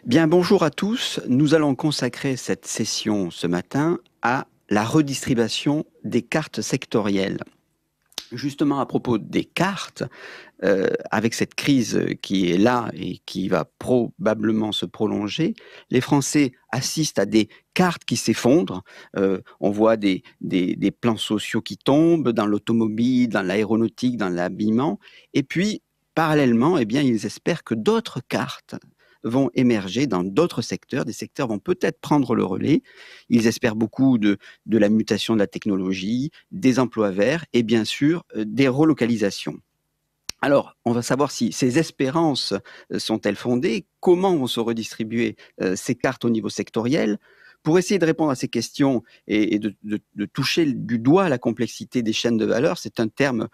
Bien, bonjour à tous. Nous allons consacrer cette session ce matin à la redistribution des cartes sectorielles. Justement, à propos des cartes, avec cette crise qui est là et qui va probablement se prolonger, les Français assistent à des cartes qui s'effondrent. On voit des plans sociaux qui tombent dans l'automobile, dans l'aéronautique, dans l'habillement. Et puis, parallèlement, eh bien, ils espèrent que d'autres cartes vont émerger dans d'autres secteurs. Des secteurs vont peut-être prendre le relais. Ils espèrent beaucoup de la mutation de la technologie, des emplois verts et bien sûr des relocalisations. Alors, on va savoir si ces espérances sont-elles fondées, comment vont se redistribuer ces cartes au niveau sectoriel. Pour essayer de répondre à ces questions et de toucher du doigt la complexité des chaînes de valeur, c'est un terme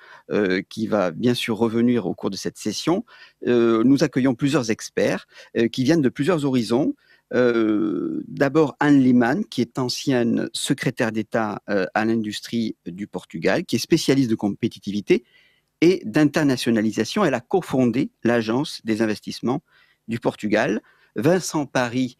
qui va bien sûr revenir au cours de cette session. Nous accueillons plusieurs experts qui viennent de plusieurs horizons. D'abord Anne Lehmann, qui est ancienne secrétaire d'État à l'industrie du Portugal, qui est spécialiste de compétitivité et d'internationalisation. Elle a cofondé l'Agence des investissements du Portugal. Vincent Paris,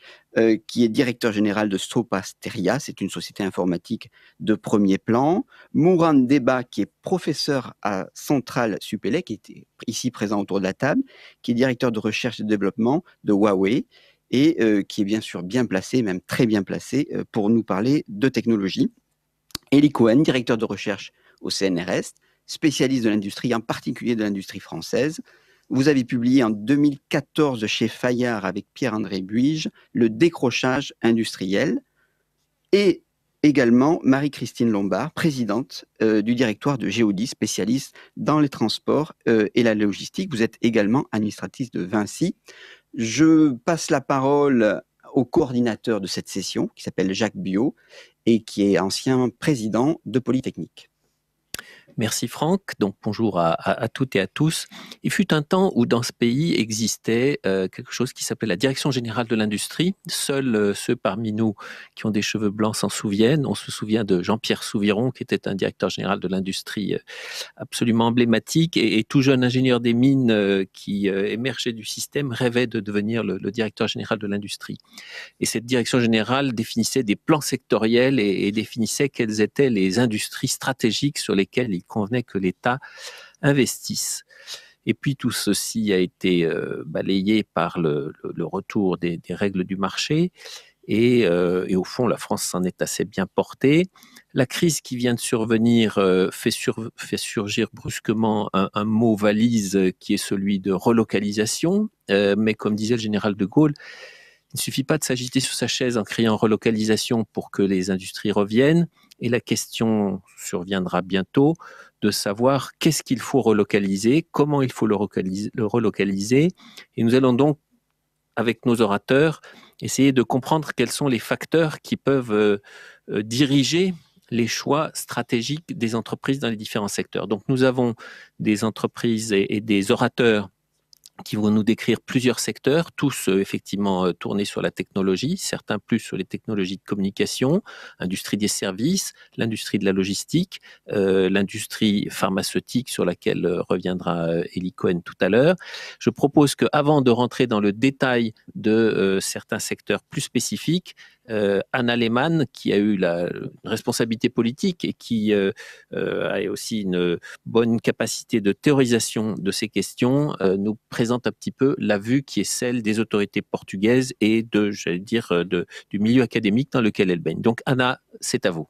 qui est directeur général de Sopasteria, c'est une société informatique de premier plan. Mouran Deba, qui est professeur à Centrale Supélec, qui était ici présent autour de la table, qui est directeur de recherche et de développement de Huawei, et qui est bien sûr bien placé, même très bien placé, pour nous parler de technologie. Eli Cohen, directeur de recherche au CNRS, spécialiste de l'industrie, en particulier de l'industrie française. Vous avez publié en 2014 chez Fayard avec Pierre-André Buige Le décrochage industriel, et également Marie-Christine Lombard, présidente du directoire de Géodis, spécialiste dans les transports et la logistique. Vous êtes également administratrice de Vinci. Je passe la parole au coordinateur de cette session, qui s'appelle Jacques Biot, et qui est ancien président de Polytechnique. Merci Franck, donc bonjour à toutes et à tous. Il fut un temps où dans ce pays existait quelque chose qui s'appelle la Direction Générale de l'Industrie. Seuls ceux parmi nous qui ont des cheveux blancs s'en souviennent. On se souvient de Jean-Pierre Souviron, qui était un directeur général de l'industrie absolument emblématique, et tout jeune ingénieur des mines qui émergeait du système rêvait de devenir le directeur général de l'industrie. Et cette direction générale définissait des plans sectoriels et définissait quelles étaient les industries stratégiques sur lesquelles il convenait que l'État investisse. Et puis tout ceci a été balayé par le retour des règles du marché. Et au fond, la France s'en est assez bien portée. La crise qui vient de survenir fait surgir brusquement un mot valise qui est celui de relocalisation. Mais comme disait le général de Gaulle, il ne suffit pas de s'agiter sur sa chaise en criant relocalisation pour que les industries reviennent. Et la question surviendra bientôt de savoir qu'est-ce qu'il faut relocaliser, comment il faut le relocaliser. Et nous allons donc, avec nos orateurs, essayer de comprendre quels sont les facteurs qui peuvent diriger les choix stratégiques des entreprises dans les différents secteurs. Donc nous avons des entreprises et des orateurs qui vont nous décrire plusieurs secteurs, tous effectivement tournés sur la technologie, certains plus sur les technologies de communication, l'industrie des services, l'industrie de la logistique, l'industrie pharmaceutique sur laquelle reviendra Eli Cohen tout à l'heure. Je propose qu'avant de rentrer dans le détail de certains secteurs plus spécifiques, Anna Lehmann, qui a eu la responsabilité politique et qui a aussi une bonne capacité de théorisation de ces questions, nous présente un petit peu la vue qui est celle des autorités portugaises et du milieu académique dans lequel elle baigne. Donc Anna, c'est à vous.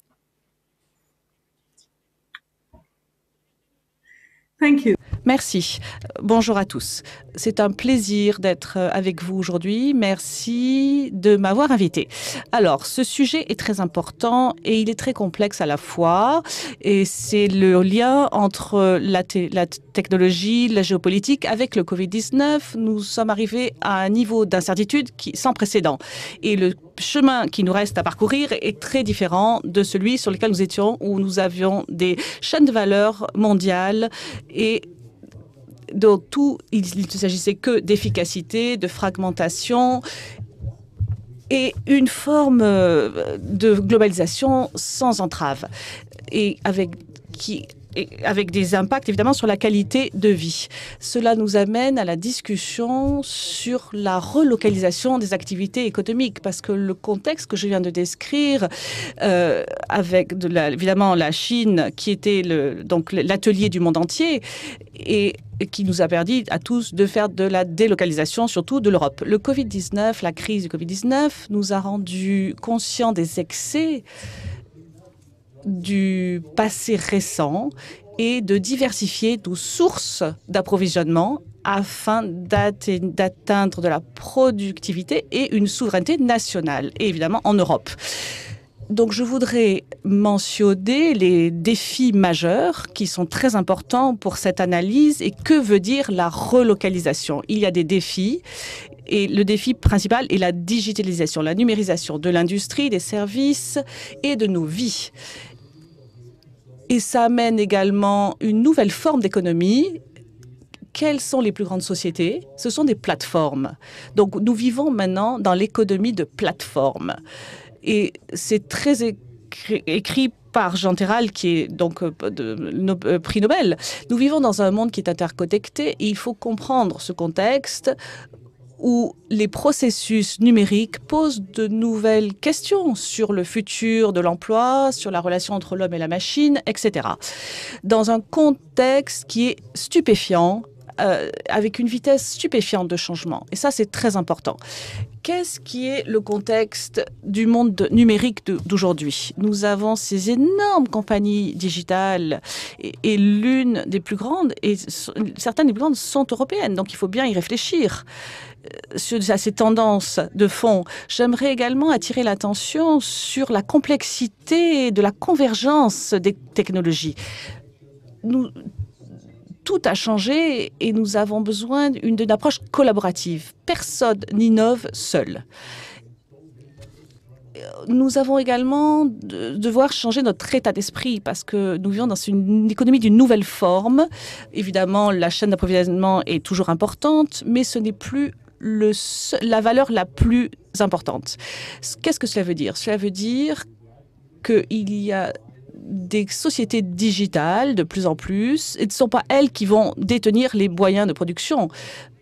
Thank you. Merci. Bonjour à tous. C'est un plaisir d'être avec vous aujourd'hui. Merci de m'avoir invité. Alors, ce sujet est très important et il est très complexe à la fois. Et c'est le lien entre la technologie, la géopolitique. Avec le Covid-19, nous sommes arrivés à un niveau d'incertitude sans précédent. Et le chemin qui nous reste à parcourir est très différent de celui sur lequel nous étions, où nous avions des chaînes de valeur mondiales et donc il ne s'agissait que d'efficacité, de fragmentation et une forme de globalisation sans entrave, et avec des impacts évidemment sur la qualité de vie. Cela nous amène à la discussion sur la relocalisation des activités économiques, parce que le contexte que je viens de décrire, avec évidemment la Chine qui était donc l'atelier du monde entier, et qui nous a permis à tous de faire de la délocalisation, surtout de l'Europe. Le Covid-19, la crise du Covid-19 nous a rendus conscients des excès du passé récent et de diversifier nos sources d'approvisionnement afin d'atteindre de la productivité et une souveraineté nationale, et évidemment en Europe. Donc je voudrais mentionner les défis majeurs qui sont très importants pour cette analyse et que veut dire la relocalisation. Il y a des défis et le défi principal est la digitalisation, la numérisation de l'industrie, des services et de nos vies. Et ça amène également une nouvelle forme d'économie. Quelles sont les plus grandes sociétés? Ce sont des plateformes. Donc nous vivons maintenant dans l'économie de plateformes. Et c'est très écrit par Jean Terral, qui est donc prix Nobel. Nous vivons dans un monde qui est interconnecté et il faut comprendre ce contexte où les processus numériques posent de nouvelles questions sur le futur de l'emploi, sur la relation entre l'homme et la machine, etc. Dans un contexte qui est stupéfiant, avec une vitesse stupéfiante de changement. Et ça, c'est très important. Qu'est-ce qui est le contexte du monde numérique d'aujourd'hui? Nous avons ces énormes compagnies digitales et l'une des plus grandes, et certaines des plus grandes sont européennes, donc il faut bien y réfléchir à ces tendances de fond. J'aimerais également attirer l'attention sur la complexité de la convergence des technologies. Tout a changé et nous avons besoin d'une approche collaborative. Personne n'innove seul. Nous avons également devoir changer notre état d'esprit parce que nous vivons dans une économie d'une nouvelle forme. Évidemment, la chaîne d'approvisionnement est toujours importante, mais ce n'est plus la valeur la plus importante. Qu'est-ce que cela veut dire? Cela veut dire qu'il y a des sociétés digitales de plus en plus, et ce ne sont pas elles qui vont détenir les moyens de production,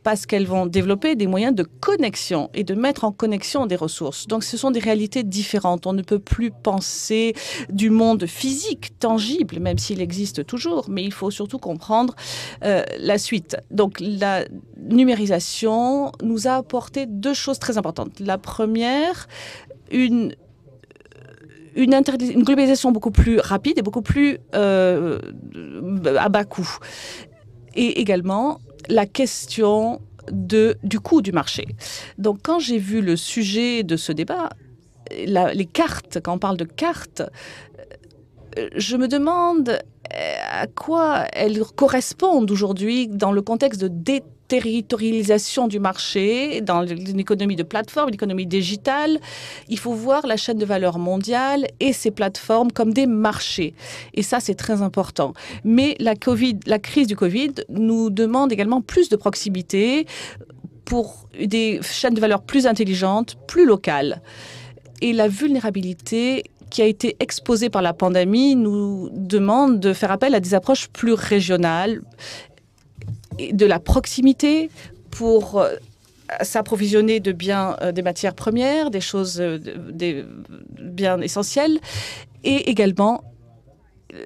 parce qu'elles vont développer des moyens de connexion et de mettre en connexion des ressources. Donc ce sont des réalités différentes. On ne peut plus penser du monde physique, tangible, même s'il existe toujours, mais il faut surtout comprendre la suite. Donc la numérisation nous a apporté deux choses très importantes. La première, une globalisation beaucoup plus rapide et beaucoup plus à bas coût. Et également la question du coût du marché. Donc quand j'ai vu le sujet de ce débat, les cartes, quand on parle de cartes, je me demande à quoi elles correspondent aujourd'hui dans le contexte de déterritorialisation du marché, dans une économie de plateforme, une économie digitale. Il faut voir la chaîne de valeur mondiale et ces plateformes comme des marchés. Et ça, c'est très important. Mais la crise du Covid nous demande également plus de proximité pour des chaînes de valeur plus intelligentes, plus locales. Et la vulnérabilité qui a été exposée par la pandémie nous demande de faire appel à des approches plus régionales, et de la proximité pour s'approvisionner de biens, des matières premières, des choses, des biens essentiels, et également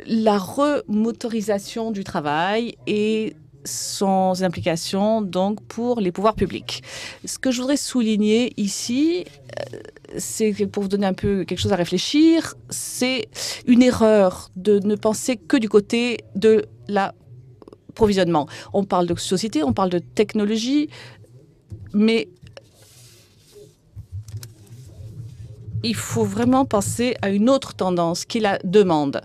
la remotorisation du travail et sans implication donc pour les pouvoirs publics. Ce que je voudrais souligner ici, c'est pour vous donner un peu quelque chose à réfléchir, c'est une erreur de ne penser que du côté de l'approvisionnement. On parle de société, on parle de technologie, mais il faut vraiment penser à une autre tendance qui est la demande.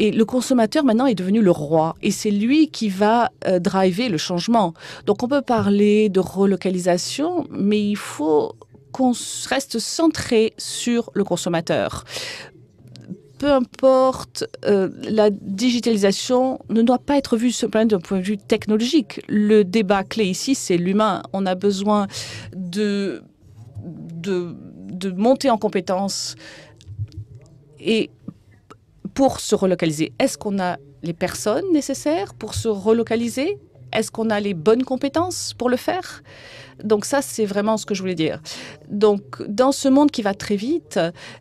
Et le consommateur, maintenant, est devenu le roi. Et c'est lui qui va driver le changement. Donc, on peut parler de relocalisation, mais il faut qu'on reste centré sur le consommateur. Peu importe, la digitalisation ne doit pas être vue d'un point de vue technologique. Le débat clé ici, c'est l'humain. On a besoin de monter en compétences et pour se relocaliser. Est-ce qu'on a les personnes nécessaires pour se relocaliser? Est-ce qu'on a les bonnes compétences pour le faire? Donc ça, c'est vraiment ce que je voulais dire. Donc, dans ce monde qui va très vite,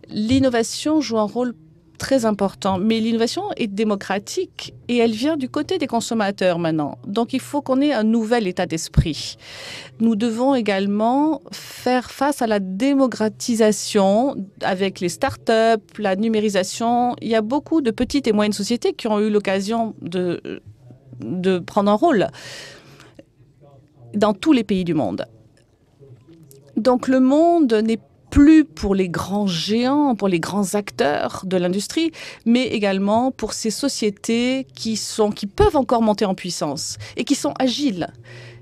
l'innovation joue un rôle très important. Mais l'innovation est démocratique et elle vient du côté des consommateurs maintenant. Donc, il faut qu'on ait un nouvel état d'esprit. Nous devons également faire face à la démocratisation avec les startups, la numérisation. Il y a beaucoup de petites et moyennes sociétés qui ont eu l'occasion de prendre un rôle dans tous les pays du monde. Donc le monde n'est plus pour les grands géants, pour les grands acteurs de l'industrie, mais également pour ces sociétés qui peuvent encore monter en puissance et qui sont agiles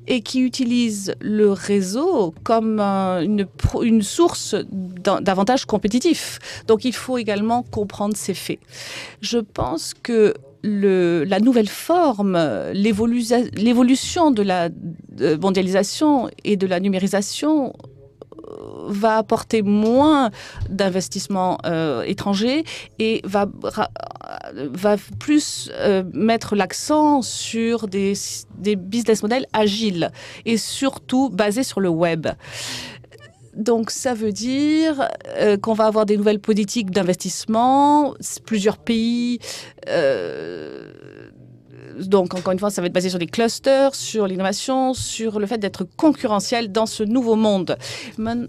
et qui utilisent le réseau comme une source d'avantages compétitifs. Donc il faut également comprendre ces faits. Je pense que la nouvelle forme, l'évolution de la mondialisation et de la numérisation va apporter moins d'investissements étrangers et va plus mettre l'accent sur des business models agiles et surtout basés sur le web. Donc, ça veut dire qu'on va avoir des nouvelles politiques d'investissement, plusieurs pays. Donc, encore une fois, ça va être basé sur des clusters, sur l'innovation, sur le fait d'être concurrentiel dans ce nouveau monde.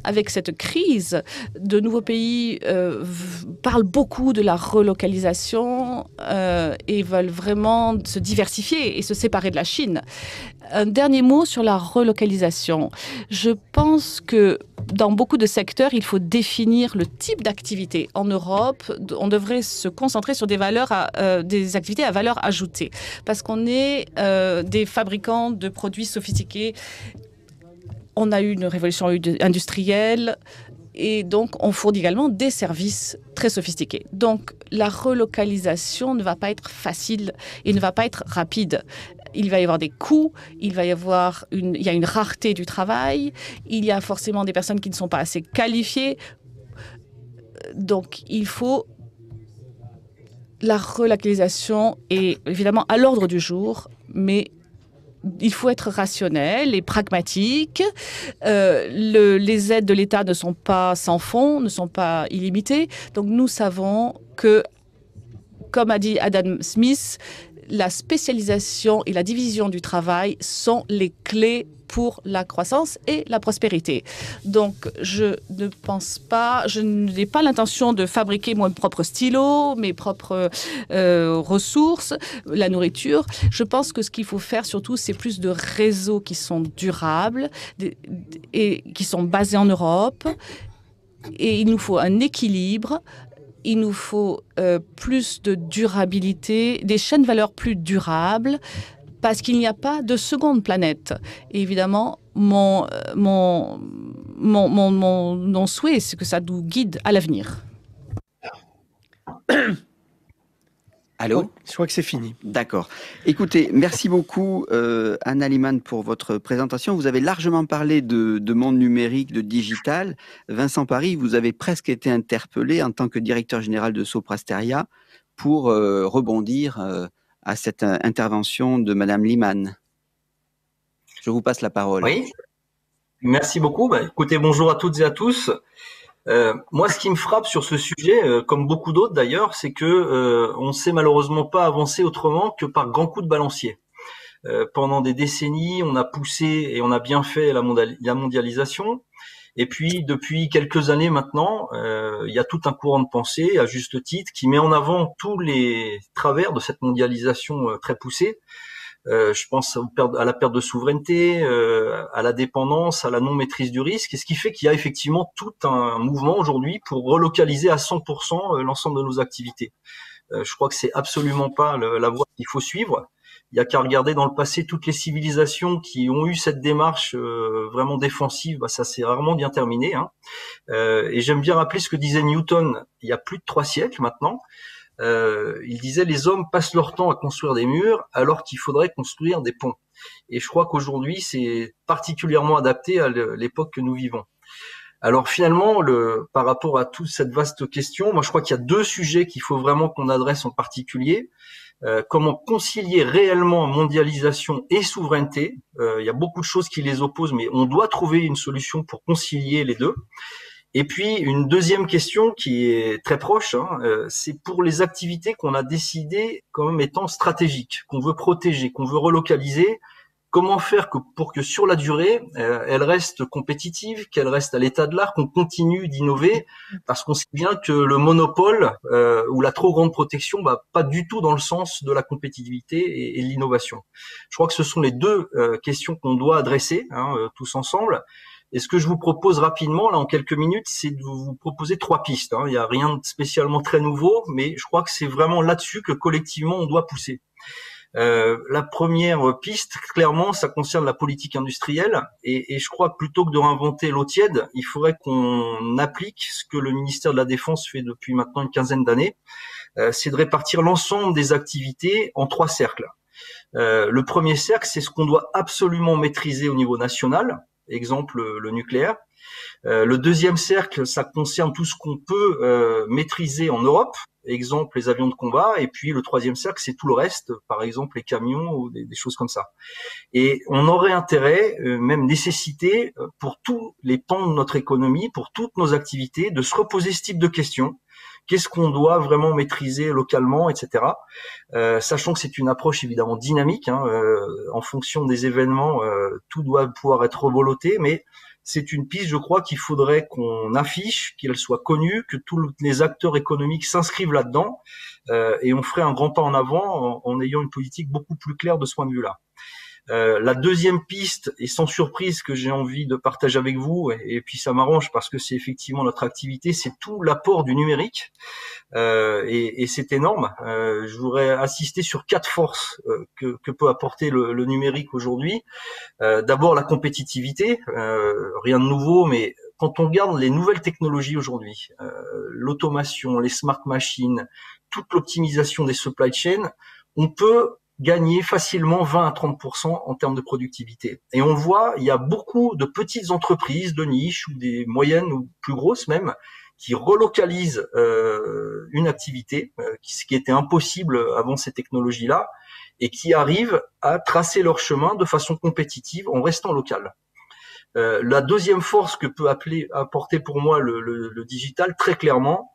Avec cette crise, de nouveaux pays parlent beaucoup de la relocalisation et veulent vraiment se diversifier et se séparer de la Chine. Un dernier mot sur la relocalisation. Je pense que dans beaucoup de secteurs, il faut définir le type d'activité. En Europe, on devrait se concentrer sur des activités à valeur ajoutée, parce qu'on est des fabricants de produits sophistiqués. On a eu une révolution industrielle et donc on fournit également des services très sophistiqués. Donc la relocalisation ne va pas être facile et ne va pas être rapide. Il va y avoir des coûts, il y a une rareté du travail, il y a forcément des personnes qui ne sont pas assez qualifiées. Donc, la relocalisation est évidemment à l'ordre du jour, mais il faut être rationnel et pragmatique. Les aides de l'État ne sont pas sans fond, ne sont pas illimitées. Donc, nous savons que, comme a dit Adam Smith, la spécialisation et la division du travail sont les clés pour la croissance et la prospérité. Donc, je n'ai pas l'intention de fabriquer mon propre stylo, mes propres ressources, la nourriture. Je pense que ce qu'il faut faire surtout, c'est plus de réseaux qui sont durables et qui sont basés en Europe. Et il nous faut un équilibre. Il nous faut plus de durabilité, des chaînes de valeur plus durables, parce qu'il n'y a pas de seconde planète. Et évidemment, mon souhait, c'est que ça nous guide à l'avenir. Allô? Je crois que c'est fini. D'accord. Écoutez, merci beaucoup Anna Liman pour votre présentation. Vous avez largement parlé de monde numérique, de digital. Vincent Paris, vous avez presque été interpellé en tant que directeur général de Soprasteria pour rebondir à cette intervention de Madame Liman. Je vous passe la parole. Oui, merci beaucoup. Écoutez, bonjour à toutes et à tous. Moi, ce qui me frappe sur ce sujet, comme beaucoup d'autres d'ailleurs, c'est que on ne sait malheureusement pas avancer autrement que par grands coups de balancier. Pendant des décennies, on a poussé et on a bien fait la mondialisation. Et puis, depuis quelques années maintenant, il y a tout un courant de pensée, à juste titre, qui met en avant tous les travers de cette mondialisation très poussée. Je pense à la perte de souveraineté, à la dépendance, à la non-maîtrise du risque, et ce qui fait qu'il y a effectivement tout un mouvement aujourd'hui pour relocaliser à 100% l'ensemble de nos activités. Je crois que c'est absolument pas la voie qu'il faut suivre. Il y a qu'à regarder dans le passé toutes les civilisations qui ont eu cette démarche vraiment défensive, ça s'est rarement bien terminé. Et j'aime bien rappeler ce que disait Newton il y a plus de 3 siècles maintenant. Il disait les hommes passent leur temps à construire des murs alors qu'il faudrait construire des ponts. Et je crois qu'aujourd'hui c'est particulièrement adapté à l'époque que nous vivons. Alors finalement, par rapport à toute cette vaste question, moi je crois qu'il y a deux sujets qu'il faut vraiment qu'on adresse en particulier. Comment concilier réellement mondialisation et souveraineté. Il y a beaucoup de choses qui les opposent, mais on doit trouver une solution pour concilier les deux. Et puis une deuxième question qui est très proche, c'est pour les activités qu'on a décidées comme étant stratégiques, qu'on veut protéger, qu'on veut relocaliser. Comment faire pour que sur la durée, elles restent compétitives, qu'elles restent à l'état de l'art, qu'on continue d'innover, parce qu'on sait bien que le monopole ou la trop grande protection va pas du tout dans le sens de la compétitivité et de l'innovation. Je crois que ce sont les deux questions qu'on doit adresser tous ensemble. Et ce que je vous propose rapidement, là en quelques minutes, c'est de vous proposer trois pistes. Il n'y a rien de spécialement très nouveau, mais je crois que c'est vraiment là-dessus que collectivement on doit pousser. La première piste, clairement, ça concerne la politique industrielle et je crois que plutôt que de réinventer l'eau tiède, il faudrait qu'on applique ce que le ministère de la Défense fait depuis maintenant une quinzaine d'années, c'est de répartir l'ensemble des activités en trois cercles. Le premier cercle, c'est ce qu'on doit absolument maîtriser au niveau national, exemple le nucléaire. Le deuxième cercle, ça concerne tout ce qu'on peut maîtriser en Europe, exemple les avions de combat, et puis le troisième cercle, c'est tout le reste, par exemple les camions ou des choses comme ça. Et on aurait intérêt, même nécessité, pour tous les pans de notre économie, pour toutes nos activités, de se reposer ce type de questions. Qu'est-ce qu'on doit vraiment maîtriser localement, etc. Sachant que c'est une approche évidemment dynamique, en fonction des événements, tout doit pouvoir être revoloté, mais c'est une piste, je crois, qu'il faudrait qu'on affiche, qu'elle soit connue, que tous les acteurs économiques s'inscrivent là-dedans, et on ferait un grand pas en avant en ayant une politique beaucoup plus claire de ce point de vue-là. La deuxième piste, et sans surprise que j'ai envie de partager avec vous, et puis ça m'arrange parce que c'est effectivement notre activité, c'est tout l'apport du numérique, et c'est énorme. Je voudrais insister sur 4 forces que peut apporter le numérique aujourd'hui. D'abord la compétitivité, rien de nouveau, mais quand on regarde les nouvelles technologies aujourd'hui, l'automation, les smart machines, toute l'optimisation des supply chains, on peut gagner facilement 20 à 30% en termes de productivité. Et on le voit, il y a beaucoup de petites entreprises de niche ou des moyennes ou plus grosses même qui relocalisent une activité, ce qui était impossible avant ces technologies-là, et qui arrivent à tracer leur chemin de façon compétitive en restant local. La deuxième force que peut apporter pour moi le digital, très clairement,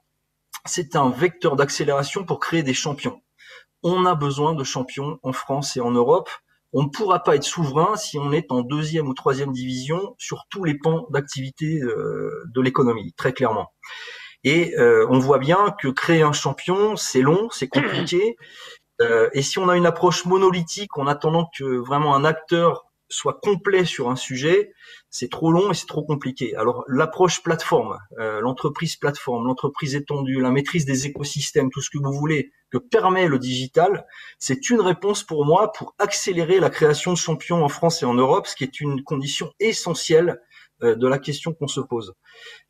c'est un vecteur d'accélération pour créer des champions. On a besoin de champions en France et en Europe. On ne pourra pas être souverain si on est en deuxième ou troisième division sur tous les pans d'activité de l'économie, très clairement. Et on voit bien que créer un champion, c'est long, c'est compliqué. Et si on a une approche monolithique en attendant que vraiment un acteur soit complet sur un sujet, c'est trop long et c'est trop compliqué. Alors l'approche plateforme, l'entreprise étendue, la maîtrise des écosystèmes, tout ce que vous voulez, que permet le digital, c'est une réponse pour moi pour accélérer la création de champions en France et en Europe, ce qui est une condition essentielle de la question qu'on se pose.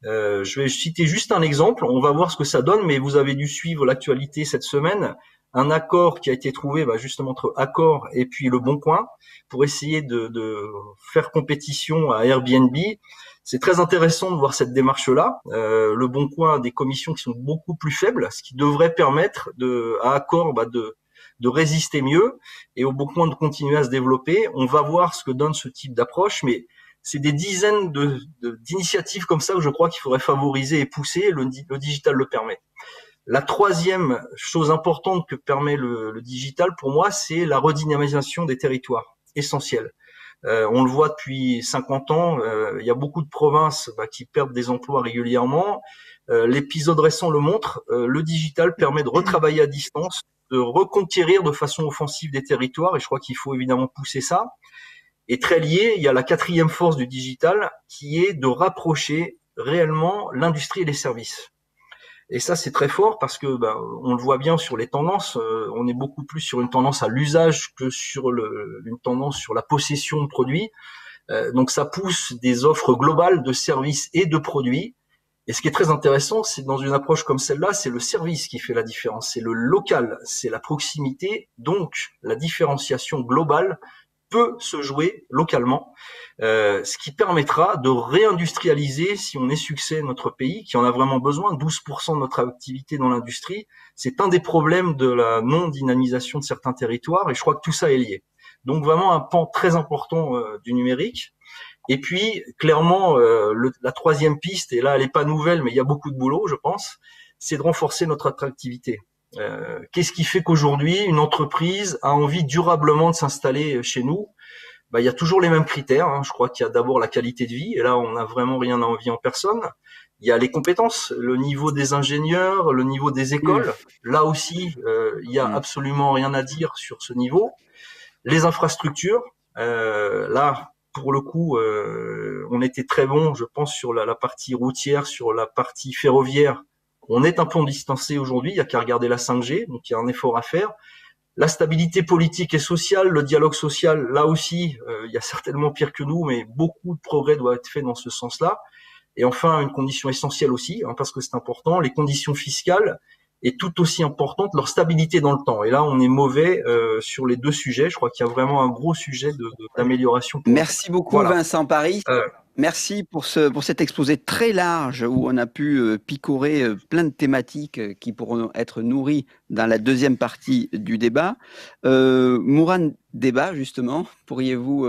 Je vais citer juste un exemple, on va voir ce que ça donne, mais vous avez dû suivre l'actualité cette semaine. Un accord qui a été trouvé justement entre Accor et puis Le Bon Coin pour essayer de faire compétition à Airbnb. C'est très intéressant de voir cette démarche-là. Le Bon Coin a des commissions qui sont beaucoup plus faibles, ce qui devrait permettre à Accor de résister mieux et au Bon Coin de continuer à se développer. On va voir ce que donne ce type d'approche, mais c'est des dizaines d'initiatives comme ça que je crois qu'il faudrait favoriser et pousser. Le digital le permet. La troisième chose importante que permet le digital, pour moi, c'est la redynamisation des territoires, essentielle. On le voit depuis 50 ans, il y a beaucoup de provinces qui perdent des emplois régulièrement. L'épisode récent le montre, le digital permet de retravailler à distance, de reconquérir de façon offensive des territoires, et je crois qu'il faut évidemment pousser ça. Et très lié, il y a la quatrième force du digital, qui est de rapprocher réellement l'industrie et les services. Et ça, c'est très fort parce que on le voit bien sur les tendances. On est beaucoup plus sur une tendance à l'usage que sur une tendance sur la possession de produits. Donc, ça pousse des offres globales de services et de produits. Et ce qui est très intéressant, c'est dans une approche comme celle-là, c'est le service qui fait la différence. C'est le local, c'est la proximité. Donc, la différenciation globale peut se jouer localement, ce qui permettra de réindustrialiser, si on est succès, notre pays, qui en a vraiment besoin. 12% de notre activité dans l'industrie, c'est un des problèmes de la non-dynamisation de certains territoires, et je crois que tout ça est lié. Donc vraiment un pan très important du numérique. Et puis, clairement, la troisième piste, et là, elle n'est pas nouvelle, mais il y a beaucoup de boulot, je pense, c'est de renforcer notre attractivité. Qu'est-ce qui fait qu'aujourd'hui, une entreprise a envie durablement de s'installer chez nous? Il y a toujours les mêmes critères. Hein. Je crois qu'il y a d'abord la qualité de vie, et là, on n'a vraiment rien à envier en personne. Il y a les compétences, le niveau des ingénieurs, le niveau des écoles. Là aussi, il y a absolument rien à dire sur ce niveau. Les infrastructures, là, pour le coup, on était très bon, je pense, sur la partie routière, sur la partie ferroviaire. On est un peu en distancé aujourd'hui, il n'y a qu'à regarder la 5G, donc il y a un effort à faire. La stabilité politique et sociale, le dialogue social, là aussi, il y a certainement pire que nous, mais beaucoup de progrès doivent être faits dans ce sens-là. Et enfin, une condition essentielle aussi, hein, parce que c'est important, les conditions fiscales est tout aussi importante, leur stabilité dans le temps. Et là, on est mauvais sur les deux sujets. Je crois qu'il y a vraiment un gros sujet d'amélioration. Merci beaucoup, voilà. Vincent Paris. Merci pour cet exposé très large où on a pu picorer plein de thématiques qui pourront être nourries dans la deuxième partie du débat. Mourad Deba, justement, pourriez-vous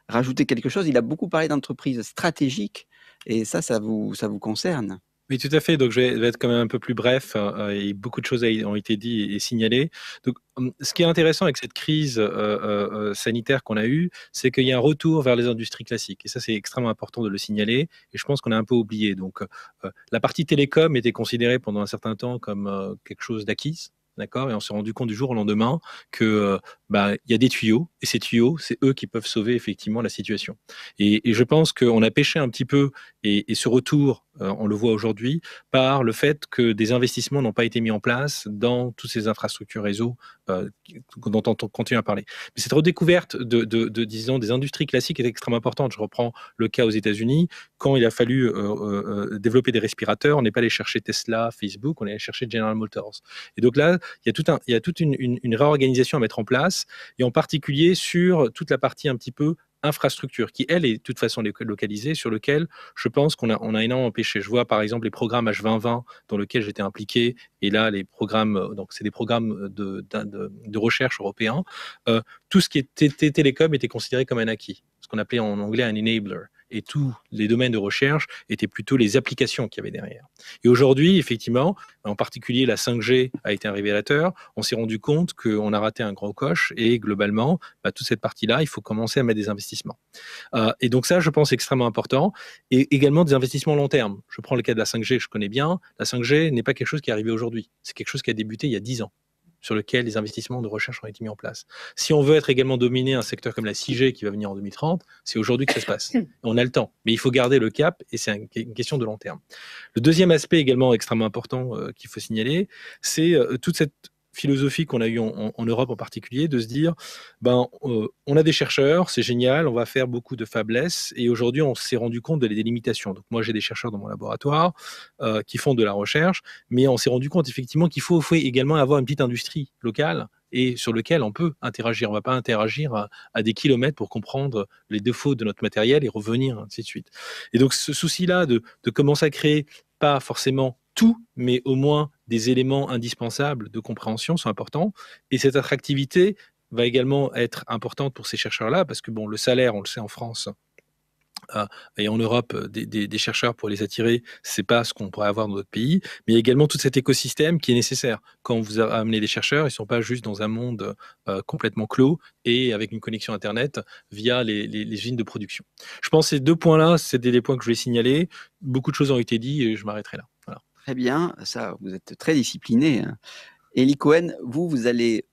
rajouter quelque chose? Il a beaucoup parlé d'entreprises stratégiques et ça vous concerne. Oui, tout à fait. Donc, je vais être quand même un peu plus bref. Et beaucoup de choses ont été dites et signalées. Donc, ce qui est intéressant avec cette crise sanitaire qu'on a eue, c'est qu'il y a un retour vers les industries classiques. Et ça, c'est extrêmement important de le signaler. Et je pense qu'on a un peu oublié. Donc, la partie télécom était considérée pendant un certain temps comme quelque chose d'acquis. D'accord, et on s'est rendu compte du jour au lendemain que il y a des tuyaux, et ces tuyaux, c'est eux qui peuvent sauver effectivement la situation. Et je pense qu'on a pêché un petit peu, et ce retour, on le voit aujourd'hui, par le fait que des investissements n'ont pas été mis en place dans toutes ces infrastructures réseau dont on continue à parler. Mais cette redécouverte disons, des industries classiques est extrêmement importante. Je reprends le cas aux États-Unis. Quand il a fallu développer des respirateurs, on n'est pas allé chercher Tesla, Facebook, on est allé chercher General Motors. Et donc là, il y a toute une réorganisation à mettre en place, et en particulier sur toute la partie un petit peu infrastructure, qui, elle, est de toute façon localisée, sur lequel je pense qu'on a énormément pêché. Je vois par exemple les programmes H2020 dans lesquels j'étais impliqué, et là, les programmes, donc c'est des programmes de recherche européens. Tout ce qui était télécom était considéré comme un acquis, ce qu'on appelait en anglais un enabler. Et tous les domaines de recherche étaient plutôt les applications qu'il y avait derrière. Et aujourd'hui, effectivement, en particulier la 5G a été un révélateur. On s'est rendu compte qu'on a raté un gros coche, et globalement, toute cette partie-là, il faut commencer à mettre des investissements. Et donc ça, je pense, extrêmement important. Et également des investissements long terme. Je prends le cas de la 5G que je connais bien. La 5G n'est pas quelque chose qui est arrivé aujourd'hui. C'est quelque chose qui a débuté il y a 10 ans. Sur lequel les investissements de recherche ont été mis en place. Si on veut être également dominé un secteur comme la 6G qui va venir en 2030, c'est aujourd'hui que ça se passe. On a le temps, mais il faut garder le cap, et c'est une question de long terme. Le deuxième aspect également extrêmement important qu'il faut signaler, c'est toute cette philosophie qu'on a eue en Europe en particulier, de se dire, on a des chercheurs, c'est génial, on va faire beaucoup de faiblesses, et aujourd'hui on s'est rendu compte des limitations. Donc moi j'ai des chercheurs dans mon laboratoire qui font de la recherche, mais on s'est rendu compte effectivement qu'il faut également avoir une petite industrie locale et sur lequel on peut interagir. On ne va pas interagir à des kilomètres pour comprendre les défauts de notre matériel et revenir, ainsi de suite. Et donc ce souci-là de commencer à créer, pas forcément tout, mais au moins des éléments indispensables de compréhension sont importants. Et cette attractivité va également être importante pour ces chercheurs-là, parce que le salaire, on le sait en France, et en Europe, des chercheurs, pour les attirer, c'est pas ce qu'on pourrait avoir dans d'autres pays, mais il y a également tout cet écosystème qui est nécessaire. Quand vous amenez des chercheurs, ils ne sont pas juste dans un monde complètement clos et avec une connexion Internet via les usines de production. Je pense que ces deux points-là, c'est des points que je voulais signaler. Beaucoup de choses ont été dites et je m'arrêterai là. Voilà. Très bien, ça, vous êtes très discipliné. Élie Cohen, vous allez,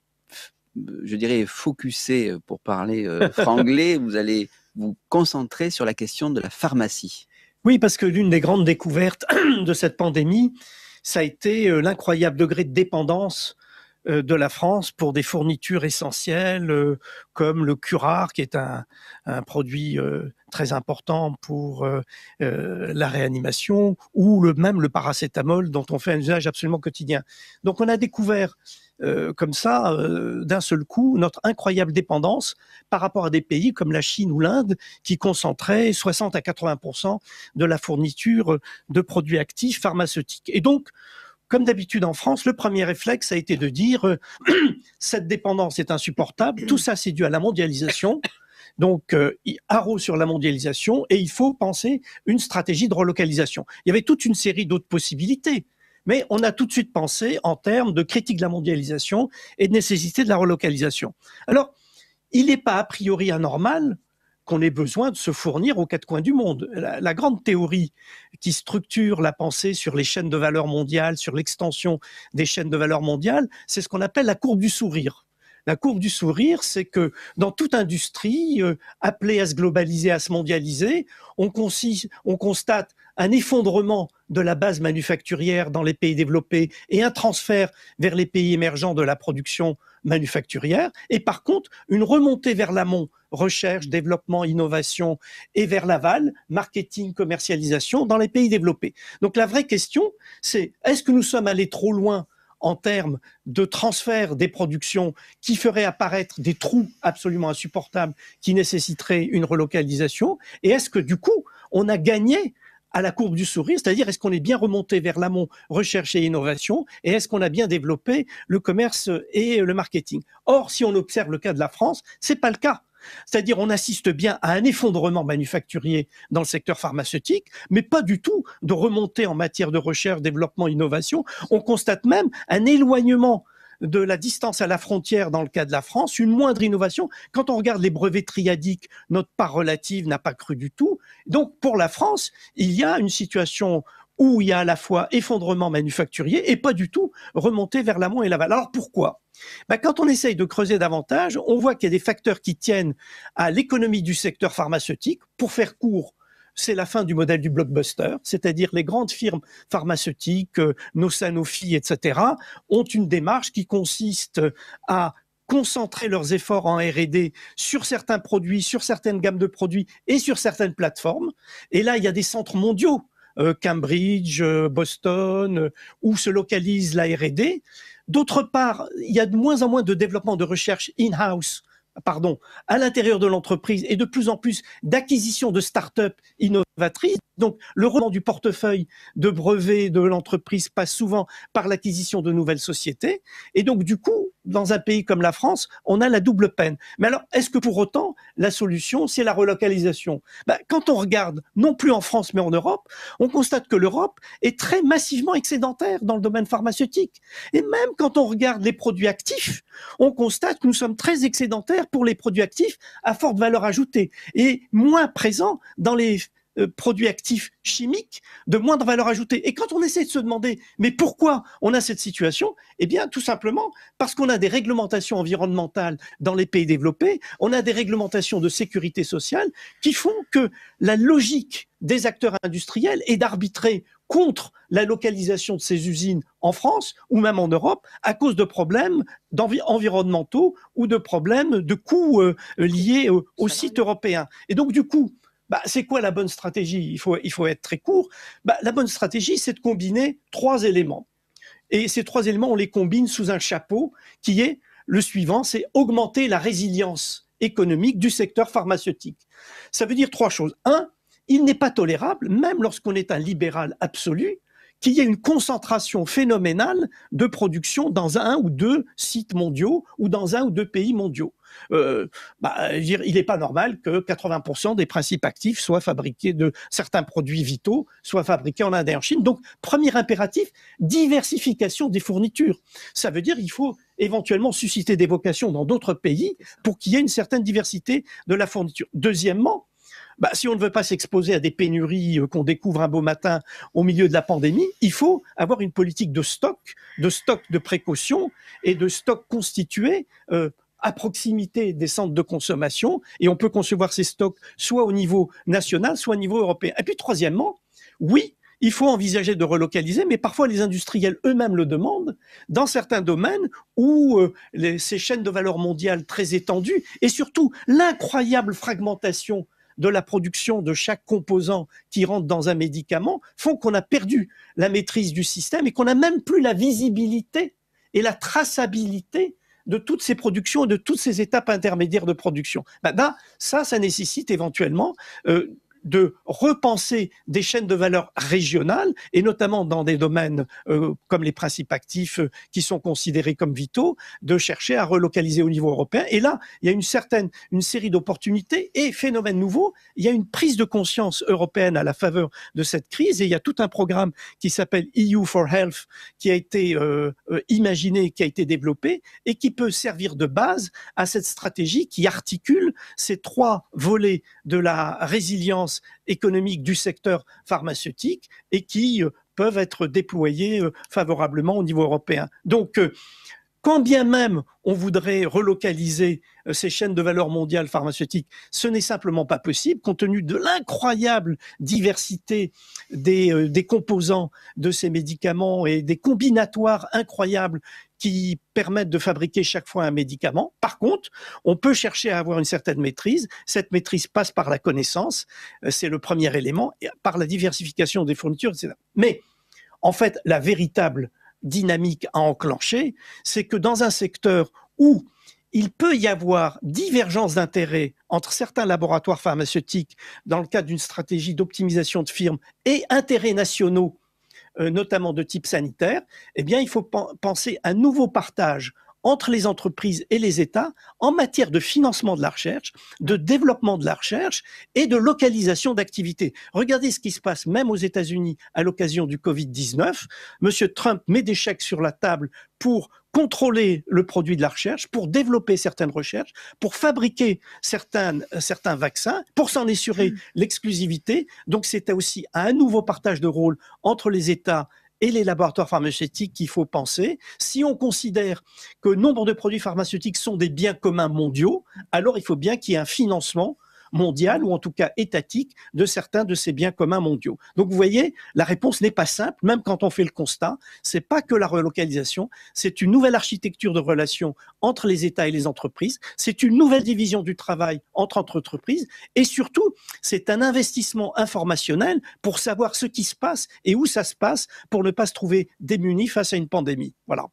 je dirais, focuser, pour parler franglais, vous allez vous concentrer sur la question de la pharmacie. Oui, parce que l'une des grandes découvertes de cette pandémie, ça a été l'incroyable degré de dépendance de la France pour des fournitures essentielles comme le curare, qui est un produit très important pour la réanimation, ou même le paracétamol dont on fait un usage absolument quotidien. Donc on a découvert comme ça, d'un seul coup, notre incroyable dépendance par rapport à des pays comme la Chine ou l'Inde qui concentraient 60 à 80% de la fourniture de produits actifs pharmaceutiques. Et donc, comme d'habitude en France, le premier réflexe a été de dire cette dépendance est insupportable, tout ça c'est dû à la mondialisation. Donc, haro sur la mondialisation, et il faut penser une stratégie de relocalisation. Il y avait toute une série d'autres possibilités, mais on a tout de suite pensé en termes de critique de la mondialisation et de nécessité de la relocalisation. Alors, il n'est pas a priori anormal qu'on ait besoin de se fournir aux quatre coins du monde. La grande théorie qui structure la pensée sur les chaînes de valeur mondiales, sur l'extension des chaînes de valeur mondiales, c'est ce qu'on appelle la courbe du sourire. La courbe du sourire, c'est que dans toute industrie appelée à se globaliser, à se mondialiser, on constate un effondrement de la base manufacturière dans les pays développés et un transfert vers les pays émergents de la production manufacturière, et par contre une remontée vers l'amont, recherche, développement, innovation, et vers l'aval, marketing, commercialisation dans les pays développés. Donc la vraie question, c'est est-ce que nous sommes allés trop loin en termes de transfert des productions qui feraient apparaître des trous absolument insupportables qui nécessiteraient une relocalisation? Et est-ce que du coup, on a gagné à la courbe du sourire, c'est-à-dire est-ce qu'on est bien remonté vers l'amont, recherche et innovation, et est-ce qu'on a bien développé le commerce et le marketing? Or, si on observe le cas de la France, c'est pas le cas. C'est-à-dire on assiste bien à un effondrement manufacturier dans le secteur pharmaceutique, mais pas du tout de remontée en matière de recherche, développement, innovation. On constate même un éloignement de la distance à la frontière dans le cas de la France, une moindre innovation. Quand on regarde les brevets triadiques, notre part relative n'a pas cru du tout. Donc pour la France, il y a une situation où il y a à la fois effondrement manufacturier et pas du tout remontée vers l'amont et l'aval. Alors pourquoi ? Quand on essaye de creuser davantage, on voit qu'il y a des facteurs qui tiennent à l'économie du secteur pharmaceutique. Pour faire court, c'est la fin du modèle du blockbuster, c'est-à-dire les grandes firmes pharmaceutiques, nos Sanofi, etc., ont une démarche qui consiste à concentrer leurs efforts en R&D sur certains produits, sur certaines gammes de produits et sur certaines plateformes. Et là, il y a des centres mondiaux, Cambridge, Boston, où se localise la R&D. D'autre part, il y a de moins en moins de développement de recherche in-house, à l'intérieur de l'entreprise et de plus en plus d'acquisition de start-up innovatrices. Donc, le rebond du portefeuille de brevets de l'entreprise passe souvent par l'acquisition de nouvelles sociétés. Et donc, du coup, dans un pays comme la France, on a la double peine. Mais alors, est-ce que pour autant, la solution, c'est la relocalisation ? Quand on regarde, non plus en France, mais en Europe, on constate que l'Europe est très massivement excédentaire dans le domaine pharmaceutique. Et même quand on regarde les produits actifs, on constate que nous sommes très excédentaires pour les produits actifs à forte valeur ajoutée et moins présents dans les produits actifs chimiques de moindre valeur ajoutée. Et quand on essaie de se demander, mais pourquoi on a cette situation? Eh bien, tout simplement parce qu'on a des réglementations environnementales dans les pays développés, on a des réglementations de sécurité sociale qui font que la logique des acteurs industriels est d'arbitrer contre la localisation de ces usines en France ou même en Europe à cause de problèmes environnementaux ou de problèmes de coûts liés au site européen. Et donc, du coup, c'est quoi la bonne stratégie ? Il faut être très court. La bonne stratégie, c'est de combiner 3 éléments. Et ces 3 éléments, on les combine sous un chapeau qui est le suivant, c'est augmenter la résilience économique du secteur pharmaceutique. Ça veut dire 3 choses. 1, il n'est pas tolérable, même lorsqu'on est un libéral absolu, qu'il y ait une concentration phénoménale de production dans 1 ou 2 sites mondiaux ou dans 1 ou 2 pays mondiaux. Il n'est pas normal que 80% des principes actifs soient fabriqués, de certains produits vitaux soient fabriqués en Inde et en Chine. Donc, premier impératif, diversification des fournitures. Ça veut dire qu'il faut éventuellement susciter des vocations dans d'autres pays pour qu'il y ait une certaine diversité de la fourniture. Deuxièmement, si on ne veut pas s'exposer à des pénuries qu'on découvre un beau matin au milieu de la pandémie, il faut avoir une politique de stock de précaution et de stock constitué à proximité des centres de consommation. Et on peut concevoir ces stocks soit au niveau national, soit au niveau européen. Et puis troisièmement, oui, il faut envisager de relocaliser, mais parfois les industriels eux-mêmes le demandent, dans certains domaines où ces chaînes de valeur mondiale très étendues, et surtout l'incroyable fragmentation de la production de chaque composant qui rentre dans un médicament, font qu'on a perdu la maîtrise du système et qu'on n'a même plus la visibilité et la traçabilité de toutes ces productions et de toutes ces étapes intermédiaires de production. Ça nécessite éventuellement de repenser des chaînes de valeur régionales, et notamment dans des domaines comme les principes actifs qui sont considérés comme vitaux, de chercher à relocaliser au niveau européen. Et là, il y a une série d'opportunités et phénomènes nouveaux. Il y a une prise de conscience européenne à la faveur de cette crise, et il y a tout un programme qui s'appelle EU for Health qui a été imaginé, qui a été développé et qui peut servir de base à cette stratégie qui articule ces 3 volets de la résilience économique du secteur pharmaceutique et qui peuvent être déployés favorablement au niveau européen. Donc, quand bien même on voudrait relocaliser ces chaînes de valeur mondiale pharmaceutiques, ce n'est simplement pas possible compte tenu de l'incroyable diversité des composants de ces médicaments et des combinatoires incroyables qui permettent de fabriquer chaque fois un médicament. Par contre, on peut chercher à avoir une certaine maîtrise. Cette maîtrise passe par la connaissance, c'est le premier élément, et par la diversification des fournitures, etc. Mais en fait, la véritable dynamique à enclencher, c'est que dans un secteur où il peut y avoir divergence d'intérêts entre certains laboratoires pharmaceutiques dans le cadre d'une stratégie d'optimisation de firmes et intérêts nationaux, notamment de type sanitaire, eh bien, il faut penser à un nouveau partage entre les entreprises et les États en matière de financement de la recherche, de développement de la recherche et de localisation d'activités. Regardez ce qui se passe même aux États-Unis à l'occasion du Covid-19. Monsieur Trump met des chèques sur la table pour contrôler le produit de la recherche, pour développer certaines recherches, pour fabriquer certains vaccins, pour s'en assurer l'exclusivité. Donc c'est aussi un nouveau partage de rôle entre les États et les laboratoires pharmaceutiques qu'il faut penser. Si on considère que nombre de produits pharmaceutiques sont des biens communs mondiaux, alors il faut bien qu'il y ait un financement mondial ou en tout cas étatique de certains de ces biens communs mondiaux. Donc vous voyez, la réponse n'est pas simple, même quand on fait le constat. C'est pas que la relocalisation, c'est une nouvelle architecture de relations entre les États et les entreprises, c'est une nouvelle division du travail entre entreprises et surtout, c'est un investissement informationnel pour savoir ce qui se passe et où ça se passe pour ne pas se trouver démunis face à une pandémie. Voilà.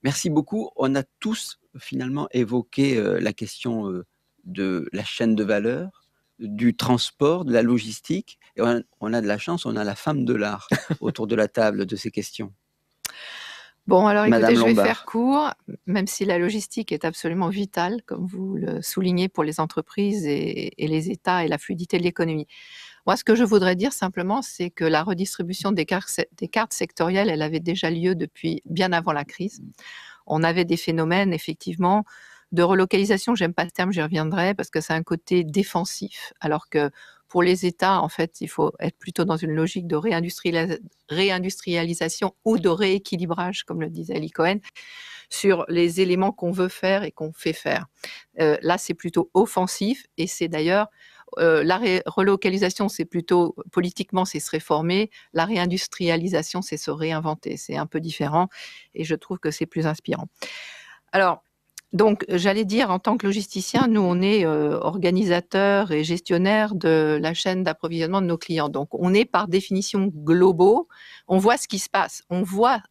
Merci beaucoup. On a tous finalement évoqué la question de la chaîne de valeur, du transport, de la logistique. Et on a de la chance, on a la femme de l'art autour de la table de ces questions. Bon, alors écoutez, Madame je vais Lombard. faire court, même si la logistique est absolument vitale, comme vous le soulignez, pour les entreprises et les États et la fluidité de l'économie. Moi, ce que je voudrais dire simplement, c'est que la redistribution des cartes sectorielles, elle avait déjà lieu depuis bien avant la crise. On avait des phénomènes, effectivement, de relocalisation, j'aime pas ce terme, j'y reviendrai, parce que c'est un côté défensif, alors que pour les États, en fait, il faut être plutôt dans une logique de réindustrialisation ou de rééquilibrage, comme le disait Eli Cohen, sur les éléments qu'on veut faire et qu'on fait faire. Là, c'est plutôt offensif, et c'est d'ailleurs la relocalisation, c'est plutôt politiquement, c'est se réformer. La réindustrialisation, c'est se réinventer. C'est un peu différent, et je trouve que c'est plus inspirant. Alors, donc, j'allais dire, en tant que logisticien, nous, on est organisateurs et gestionnaires de la chaîne d'approvisionnement de nos clients. Donc, on est par définition globaux. On voit ce qui se passe. On voit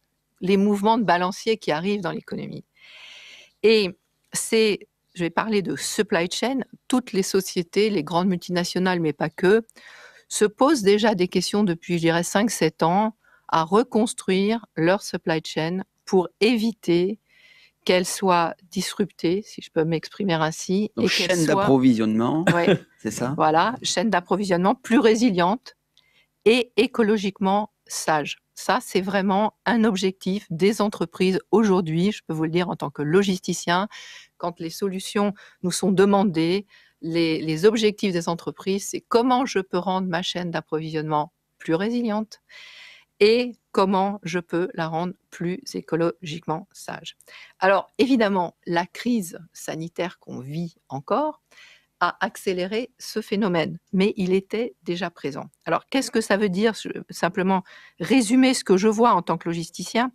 les mouvements de balancier qui arrivent dans l'économie. Et je vais parler de supply chain. Toutes les sociétés, les grandes multinationales, mais pas que, se posent déjà des questions depuis, je dirais, 5-7 ans à reconstruire leur supply chain pour éviter qu'elle soit disruptée, si je peux m'exprimer ainsi. Donc, et chaîne d'approvisionnement, ouais, c'est ça? Voilà, chaîne d'approvisionnement plus résiliente et écologiquement sage. Ça, c'est vraiment un objectif des entreprises aujourd'hui, je peux vous le dire en tant que logisticien, quand les solutions nous sont demandées, les objectifs des entreprises, c'est comment je peux rendre ma chaîne d'approvisionnement plus résiliente et comment je peux la rendre plus écologiquement sage. Alors, évidemment, la crise sanitaire qu'on vit encore à accélérer ce phénomène, mais il était déjà présent. Alors, qu'est-ce que ça veut dire? Simplement résumer ce que je vois en tant que logisticien.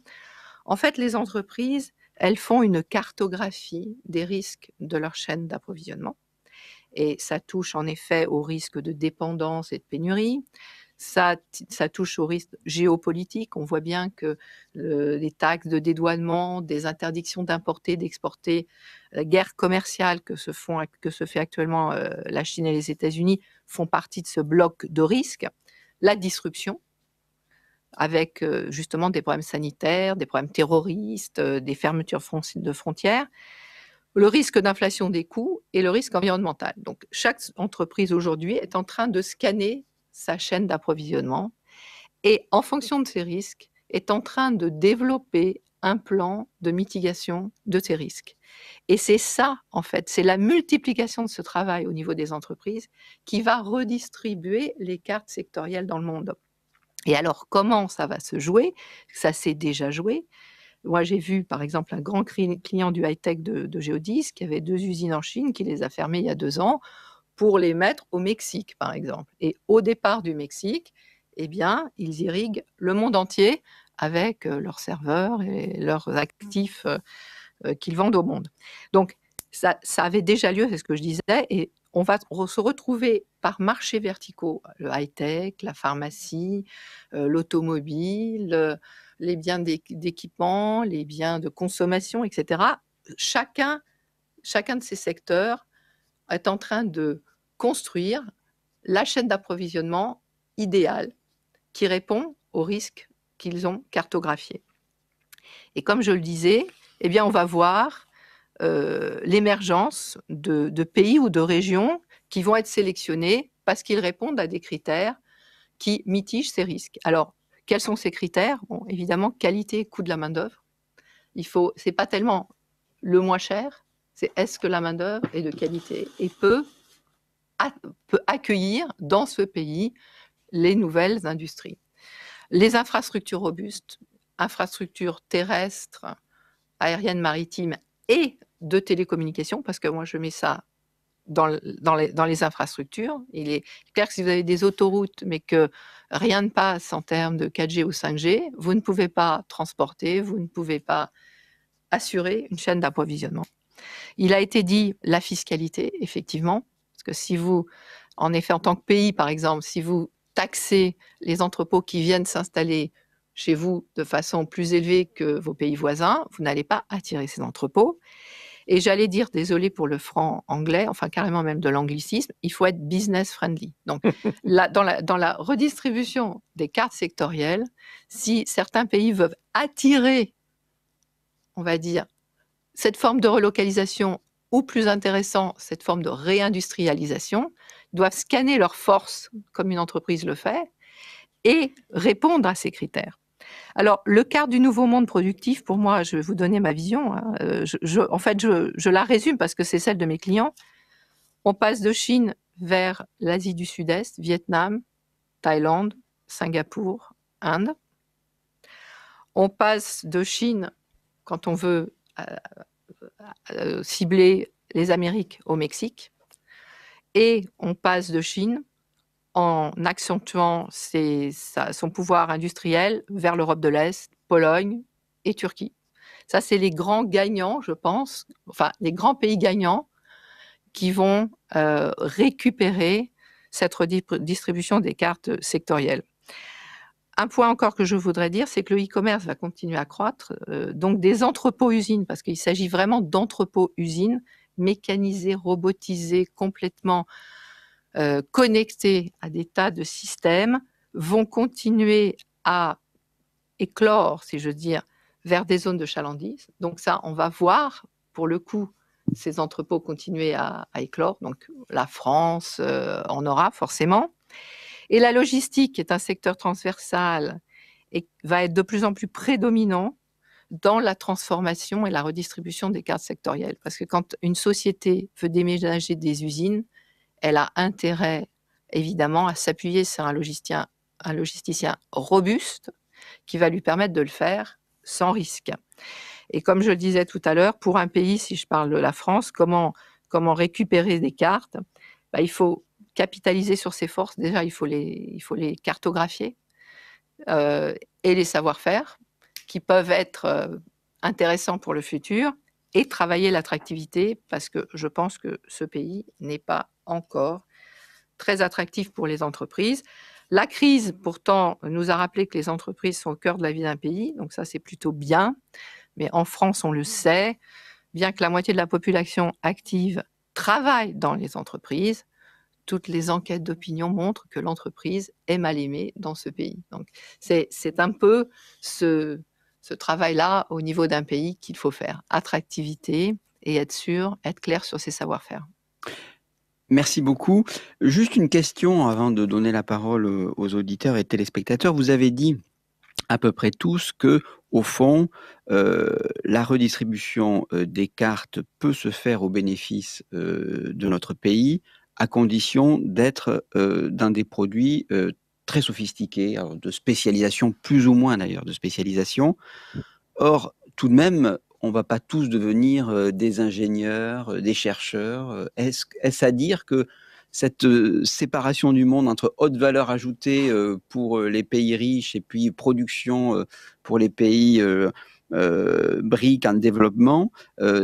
En fait, les entreprises, elles font une cartographie des risques de leur chaîne d'approvisionnement. Et ça touche en effet au risque de dépendance et de pénurie. Ça touche au risque géopolitique. On voit bien que les taxes de dédouanement, des interdictions d'importer, d'exporter, la guerre commerciale que se fait actuellement la Chine et les États-Unis font partie de ce bloc de risques. La disruption, avec justement des problèmes sanitaires, des problèmes terroristes, des fermetures de frontières, le risque d'inflation des coûts et le risque environnemental. Donc, chaque entreprise aujourd'hui est en train de scanner sa chaîne d'approvisionnement et, en fonction de ces risques, est en train de développer un plan de mitigation de ces risques. Et c'est ça, en fait, c'est la multiplication de ce travail au niveau des entreprises qui va redistribuer les cartes sectorielles dans le monde. Et alors, comment ça va se jouer? Ça s'est déjà joué. Moi, j'ai vu, par exemple, un grand client du high-tech de Geodis qui avait 2 usines en Chine, qui les a fermées il y a 2 ans pour les mettre au Mexique, par exemple. Et au départ du Mexique, eh bien, ils irriguent le monde entier avec leurs serveurs et leurs actifs qu'ils vendent au monde. Donc, ça avait déjà lieu, c'est ce que je disais, et on va se retrouver par marchés verticaux, le high-tech, la pharmacie, l'automobile, les biens d'équipement, les biens de consommation, etc. Chacun de ces secteurs est en train de construire la chaîne d'approvisionnement idéale qui répond aux risques qu'ils ont cartographiés. Et comme je le disais, eh bien, on va voir l'émergence de pays ou de régions qui vont être sélectionnés parce qu'ils répondent à des critères qui mitigent ces risques. Alors, quels sont ces critères? Bon, évidemment, qualité et coût de la main-d'œuvre. C'est pas tellement le moins cher, c'est est-ce que la main-d'œuvre est de qualité et peut accueillir dans ce pays les nouvelles industries. Les infrastructures robustes, infrastructures terrestres, aériennes, maritimes et de télécommunications, parce que moi je mets ça dans les infrastructures. Il est clair que si vous avez des autoroutes, mais que rien ne passe en termes de 4G ou 5G, vous ne pouvez pas transporter, vous ne pouvez pas assurer une chaîne d'approvisionnement. Il a été dit la fiscalité, effectivement, parce que si vous, en effet, en tant que pays, par exemple, si vous taxez les entrepôts qui viennent s'installer chez vous de façon plus élevée que vos pays voisins, vous n'allez pas attirer ces entrepôts. Et j'allais dire, désolé pour le franc anglais, enfin carrément même de l'anglicisme, il faut être business friendly. Donc, dans la redistribution des cartes sectorielles, si certains pays veulent attirer, on va dire, cette forme de relocalisation ou plus intéressant, cette forme de réindustrialisation, doivent scanner leurs forces comme une entreprise le fait et répondre à ces critères. Alors, le quart du nouveau monde productif, pour moi, je vais vous donner ma vision. Hein. En fait, je la résume parce que c'est celle de mes clients. On passe de Chine vers l'Asie du Sud-Est, Vietnam, Thaïlande, Singapour, Inde. On passe de Chine, quand on veut cibler les Amériques, au Mexique. Et on passe de Chine en accentuant son pouvoir industriel vers l'Europe de l'Est, Pologne et Turquie. Ça, c'est les grands gagnants, je pense, enfin les grands pays gagnants qui vont récupérer cette redistribution des cartes sectorielles. Un point encore que je voudrais dire, c'est que le e-commerce va continuer à croître, donc des entrepôts-usines, parce qu'il s'agit vraiment d'entrepôts-usines mécanisés, robotisés, complètement connectés à des tas de systèmes, vont continuer à éclore, si je veux dire, vers des zones de chalandise. Donc ça, on va voir, pour le coup, ces entrepôts continuer à éclore. Donc la France en aura forcément. Et la logistique, qui est un secteur transversal, va être de plus en plus prédominant dans la transformation et la redistribution des cartes sectorielles. Parce que quand une société veut déménager des usines, elle a intérêt, évidemment, à s'appuyer sur un logisticien robuste qui va lui permettre de le faire sans risque. Et comme je le disais tout à l'heure, pour un pays, si je parle de la France, comment récupérer des cartes? il faut capitaliser sur ces forces. Déjà, il faut les cartographier et les savoir-faire qui peuvent être intéressants pour le futur, et travailler l'attractivité, parce que je pense que ce pays n'est pas encore très attractif pour les entreprises. La crise, pourtant, nous a rappelé que les entreprises sont au cœur de la vie d'un pays, donc ça, c'est plutôt bien. Mais en France, on le sait, bien que la moitié de la population active travaille dans les entreprises, toutes les enquêtes d'opinion montrent que l'entreprise est mal aimée dans ce pays. Donc, c'est un peu ce travail-là au niveau d'un pays qu'il faut faire. Attractivité et être sûr, être clair sur ses savoir-faire. Merci beaucoup. Juste une question avant de donner la parole aux auditeurs et téléspectateurs. Vous avez dit à peu près tous que, au fond, la redistribution des cartes peut se faire au bénéfice de notre pays, à condition d'être dans des produits très sophistiqués, alors de spécialisation, plus ou moins d'ailleurs, de spécialisation. Or, tout de même, on ne va pas tous devenir des ingénieurs, des chercheurs. Est-ce à dire que cette séparation du monde entre haute valeur ajoutée pour les pays riches et puis production pour les pays briques en développement,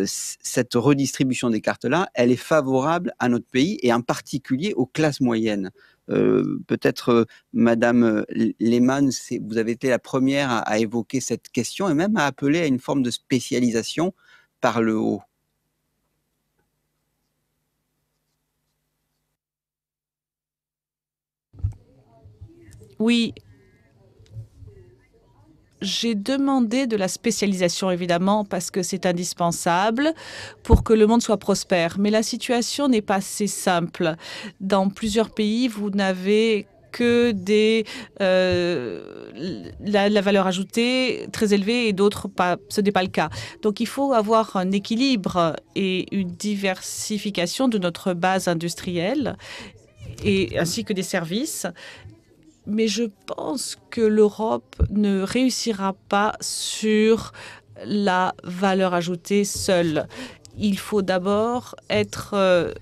cette redistribution des cartes-là, elle est favorable à notre pays et en particulier aux classes moyennes. Peut-être, Madame Lehmann, vous avez été la première à évoquer cette question et même à appeler à une forme de spécialisation par le haut. Oui, j'ai demandé de la spécialisation, évidemment, parce que c'est indispensable pour que le monde soit prospère. Mais la situation n'est pas assez simple. Dans plusieurs pays, vous n'avez que la valeur ajoutée très élevée et d'autres pas. Ce n'est pas le cas. Donc il faut avoir un équilibre et une diversification de notre base industrielle ainsi que des services. Mais je pense que l'Europe ne réussira pas sur la valeur ajoutée seule. Il faut d'abord être...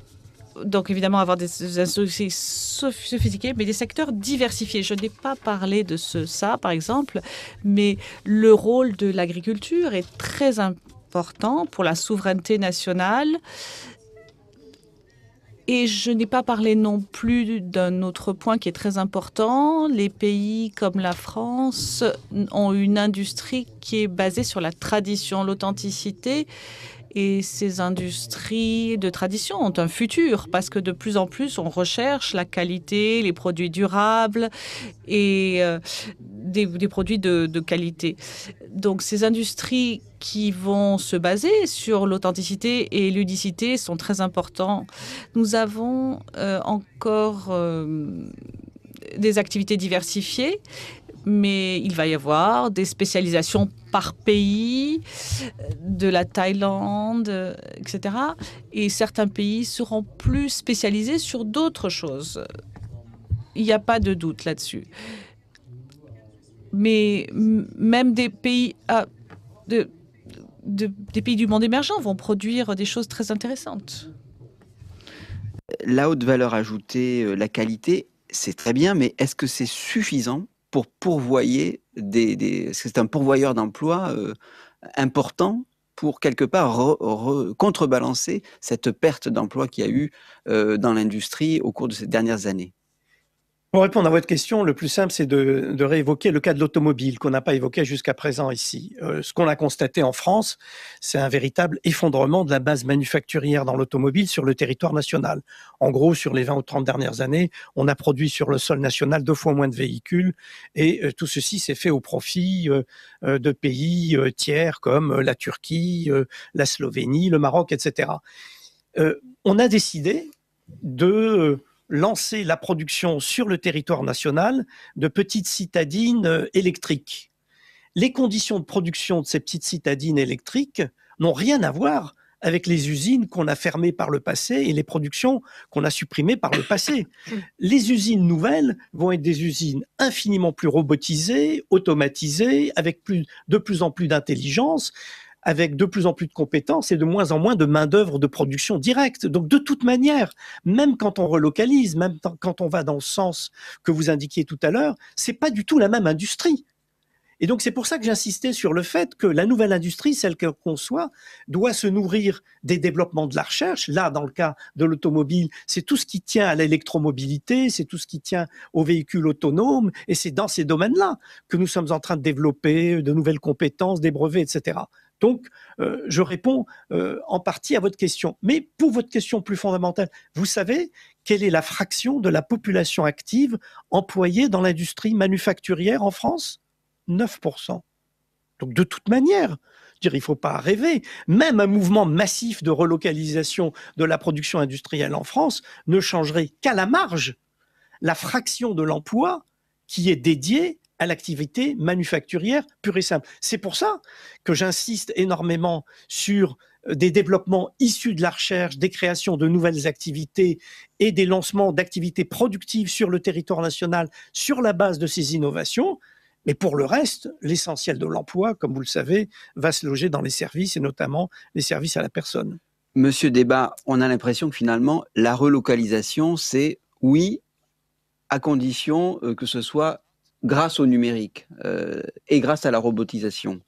donc évidemment avoir des industries sophistiquées, mais des secteurs diversifiés. Je n'ai pas parlé de ça, par exemple, mais le rôle de l'agriculture est très important pour la souveraineté nationale. Et je n'ai pas parlé non plus d'un autre point qui est très important. Les pays comme la France ont une industrie qui est basée sur la tradition, l'authenticité. Et ces industries de tradition ont un futur parce que de plus en plus, on recherche la qualité, les produits durables et des produits de qualité. Donc, ces industries qui vont se baser sur l'authenticité et l'unicité sont très importants. Nous avons encore des activités diversifiées, mais il va y avoir des spécialisations par pays, de la Thaïlande, etc. Et certains pays seront plus spécialisés sur d'autres choses. Il n'y a pas de doute là-dessus. Mais même des pays, des pays du monde émergent vont produire des choses très intéressantes. La haute valeur ajoutée, la qualité, c'est très bien, mais est-ce que c'est suffisant pour pourvoyer est-ce que c'est un pourvoyeur d'emplois important pour quelque part contrebalancer cette perte d'emploi qu'il y a eu dans l'industrie au cours de ces dernières années? Pour répondre à votre question, le plus simple, c'est de réévoquer le cas de l'automobile qu'on n'a pas évoqué jusqu'à présent ici. Ce qu'on a constaté en France, c'est un véritable effondrement de la base manufacturière dans l'automobile sur le territoire national. En gros, sur les 20 ou 30 dernières années, on a produit sur le sol national 2 fois moins de véhicules et tout ceci s'est fait au profit de pays tiers comme la Turquie, la Slovénie, le Maroc, etc. On a décidé de lancer la production sur le territoire national de petites citadines électriques. Les conditions de production de ces petites citadines électriques n'ont rien à voir avec les usines qu'on a fermées par le passé et les productions qu'on a supprimées par le passé. Les usines nouvelles vont être des usines infiniment plus robotisées, automatisées, avec de plus en plus d'intelligence, avec de plus en plus de compétences et de moins en moins de main-d'œuvre de production directe. Donc, de toute manière, même quand on relocalise, même quand on va dans le sens que vous indiquiez tout à l'heure, c'est pas du tout la même industrie. Et donc, c'est pour ça que j'insistais sur le fait que la nouvelle industrie, celle qu'on conçoit, doit se nourrir des développements de la recherche. Là, dans le cas de l'automobile, c'est tout ce qui tient à l'électromobilité, c'est tout ce qui tient aux véhicules autonomes, et c'est dans ces domaines-là que nous sommes en train de développer de nouvelles compétences, des brevets, etc. Donc, je réponds en partie à votre question. Mais pour votre question plus fondamentale, vous savez quelle est la fraction de la population active employée dans l'industrie manufacturière en France ? 9%. Donc, de toute manière, il ne faut pas rêver. Même un mouvement massif de relocalisation de la production industrielle en France ne changerait qu'à la marge la fraction de l'emploi qui est dédiée à l'activité manufacturière pure et simple. C'est pour ça que j'insiste énormément sur des développements issus de la recherche, des créations de nouvelles activités et des lancements d'activités productives sur le territoire national sur la base de ces innovations. Mais pour le reste, l'essentiel de l'emploi, comme vous le savez, va se loger dans les services et notamment les services à la personne. Monsieur Debat, on a l'impression que finalement, la relocalisation, c'est oui, à condition que ce soit grâce au numérique et grâce à la robotisation.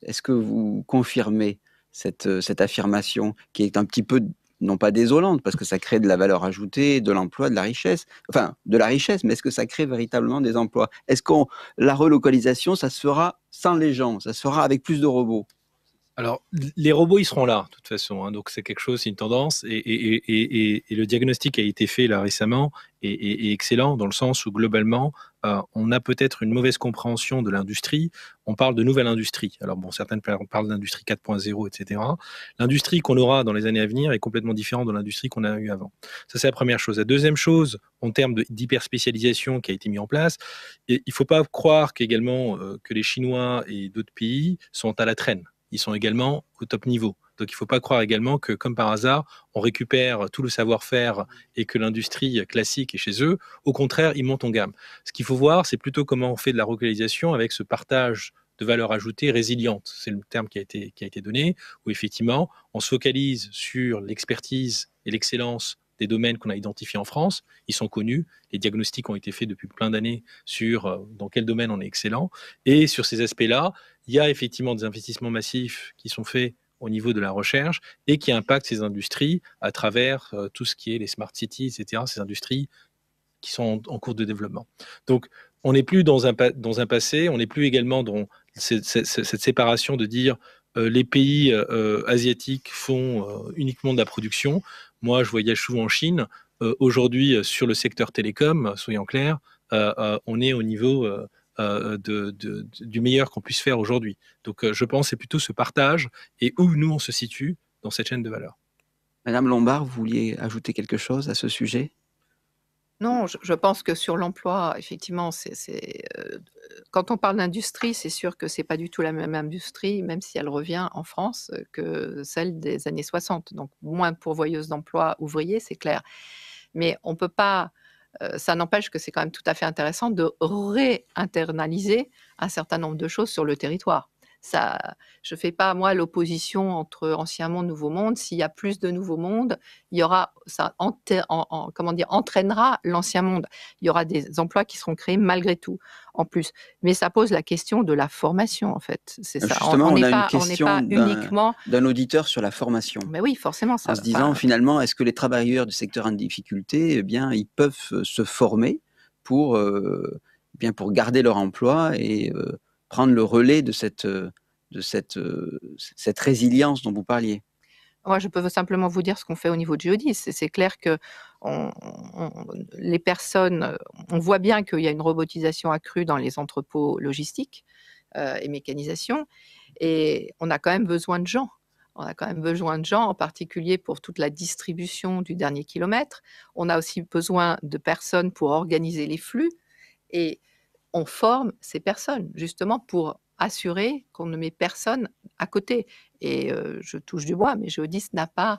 Est-ce que vous confirmez cette affirmation qui est un petit peu, non pas désolante, parce que ça crée de la valeur ajoutée, de l'emploi, de la richesse, enfin de la richesse, mais est-ce que ça crée véritablement des emplois? Est-ce que la relocalisation, ça se fera sans les gens, ça se fera avec plus de robots? Alors, les robots, ils seront là, de toute façon. Hein, donc, c'est quelque chose, c'est une tendance. Et le diagnostic a été fait là récemment est excellent dans le sens où, globalement, on a peut-être une mauvaise compréhension de l'industrie. On parle de nouvelle industrie. Alors, bon, certaines parlent d'industrie 4.0, etc. L'industrie qu'on aura dans les années à venir est complètement différente de l'industrie qu'on a eue avant. Ça, c'est la première chose. La deuxième chose, en termes d'hyperspécialisation qui a été mis en place, il ne faut pas croire qu'également que les Chinois et d'autres pays sont à la traîne. Ils sont également au top niveau. Donc, il ne faut pas croire également que, comme par hasard, on récupère tout le savoir-faire et que l'industrie classique est chez eux. Au contraire, ils montent en gamme. Ce qu'il faut voir, c'est plutôt comment on fait de la relocalisation avec ce partage de valeur ajoutée résiliente. C'est le terme qui a été donné, où effectivement, on se focalise sur l'expertise et l'excellence des domaines qu'on a identifiés en France. Ils sont connus. Les diagnostics ont été faits depuis plein d'années sur dans quel domaine on est excellent. Et sur ces aspects-là, il y a effectivement des investissements massifs qui sont faits au niveau de la recherche et qui impactent ces industries à travers tout ce qui est les smart cities, etc., ces industries qui sont en cours de développement. Donc, on n'est plus dans un passé, on n'est plus également dans cette séparation de dire les pays asiatiques font uniquement de la production. Moi, je voyage souvent en Chine. Aujourd'hui, sur le secteur télécom, soyons clairs, on est au niveau du meilleur qu'on puisse faire aujourd'hui. Donc, je pense que c'est plutôt ce partage et où nous, on se situe dans cette chaîne de valeur. Madame Lombard, vous vouliez ajouter quelque chose à ce sujet? Non, je pense que sur l'emploi, effectivement, quand on parle d'industrie, c'est sûr que c'est pas du tout la même industrie, même si elle revient en France que celle des années 60. Donc, moins pourvoyeuse d'emplois ouvriers, c'est clair. Mais on peut pas, ça n'empêche que c'est quand même tout à fait intéressant de réinternaliser un certain nombre de choses sur le territoire. Ça, je fais pas, moi, l'opposition entre ancien monde, nouveau monde. S'il y a plus de nouveau monde, il y aura, ça entraînera l'ancien monde. Il y aura des emplois qui seront créés malgré tout, en plus. Mais ça pose la question de la formation, en fait. C'est ça. Justement, on a une on n'est question pas uniquement. d'un auditeur sur la formation. Mais oui, forcément, ça. En se disant, finalement, est-ce que les travailleurs du secteur en difficulté, eh bien, ils peuvent se former pour garder leur emploi et prendre le relais de cette résilience dont vous parliez? Moi, je peux simplement vous dire ce qu'on fait au niveau de Geodis. C'est clair que les personnes, on voit bien qu'il y a une robotisation accrue dans les entrepôts logistiques et mécanisation, et on a quand même besoin de gens. On a quand même besoin de gens, en particulier pour toute la distribution du dernier kilomètre. On a aussi besoin de personnes pour organiser les flux, et on forme ces personnes justement pour assurer qu'on ne met personne à côté. Et je touche du bois, mais Geodis n'a pas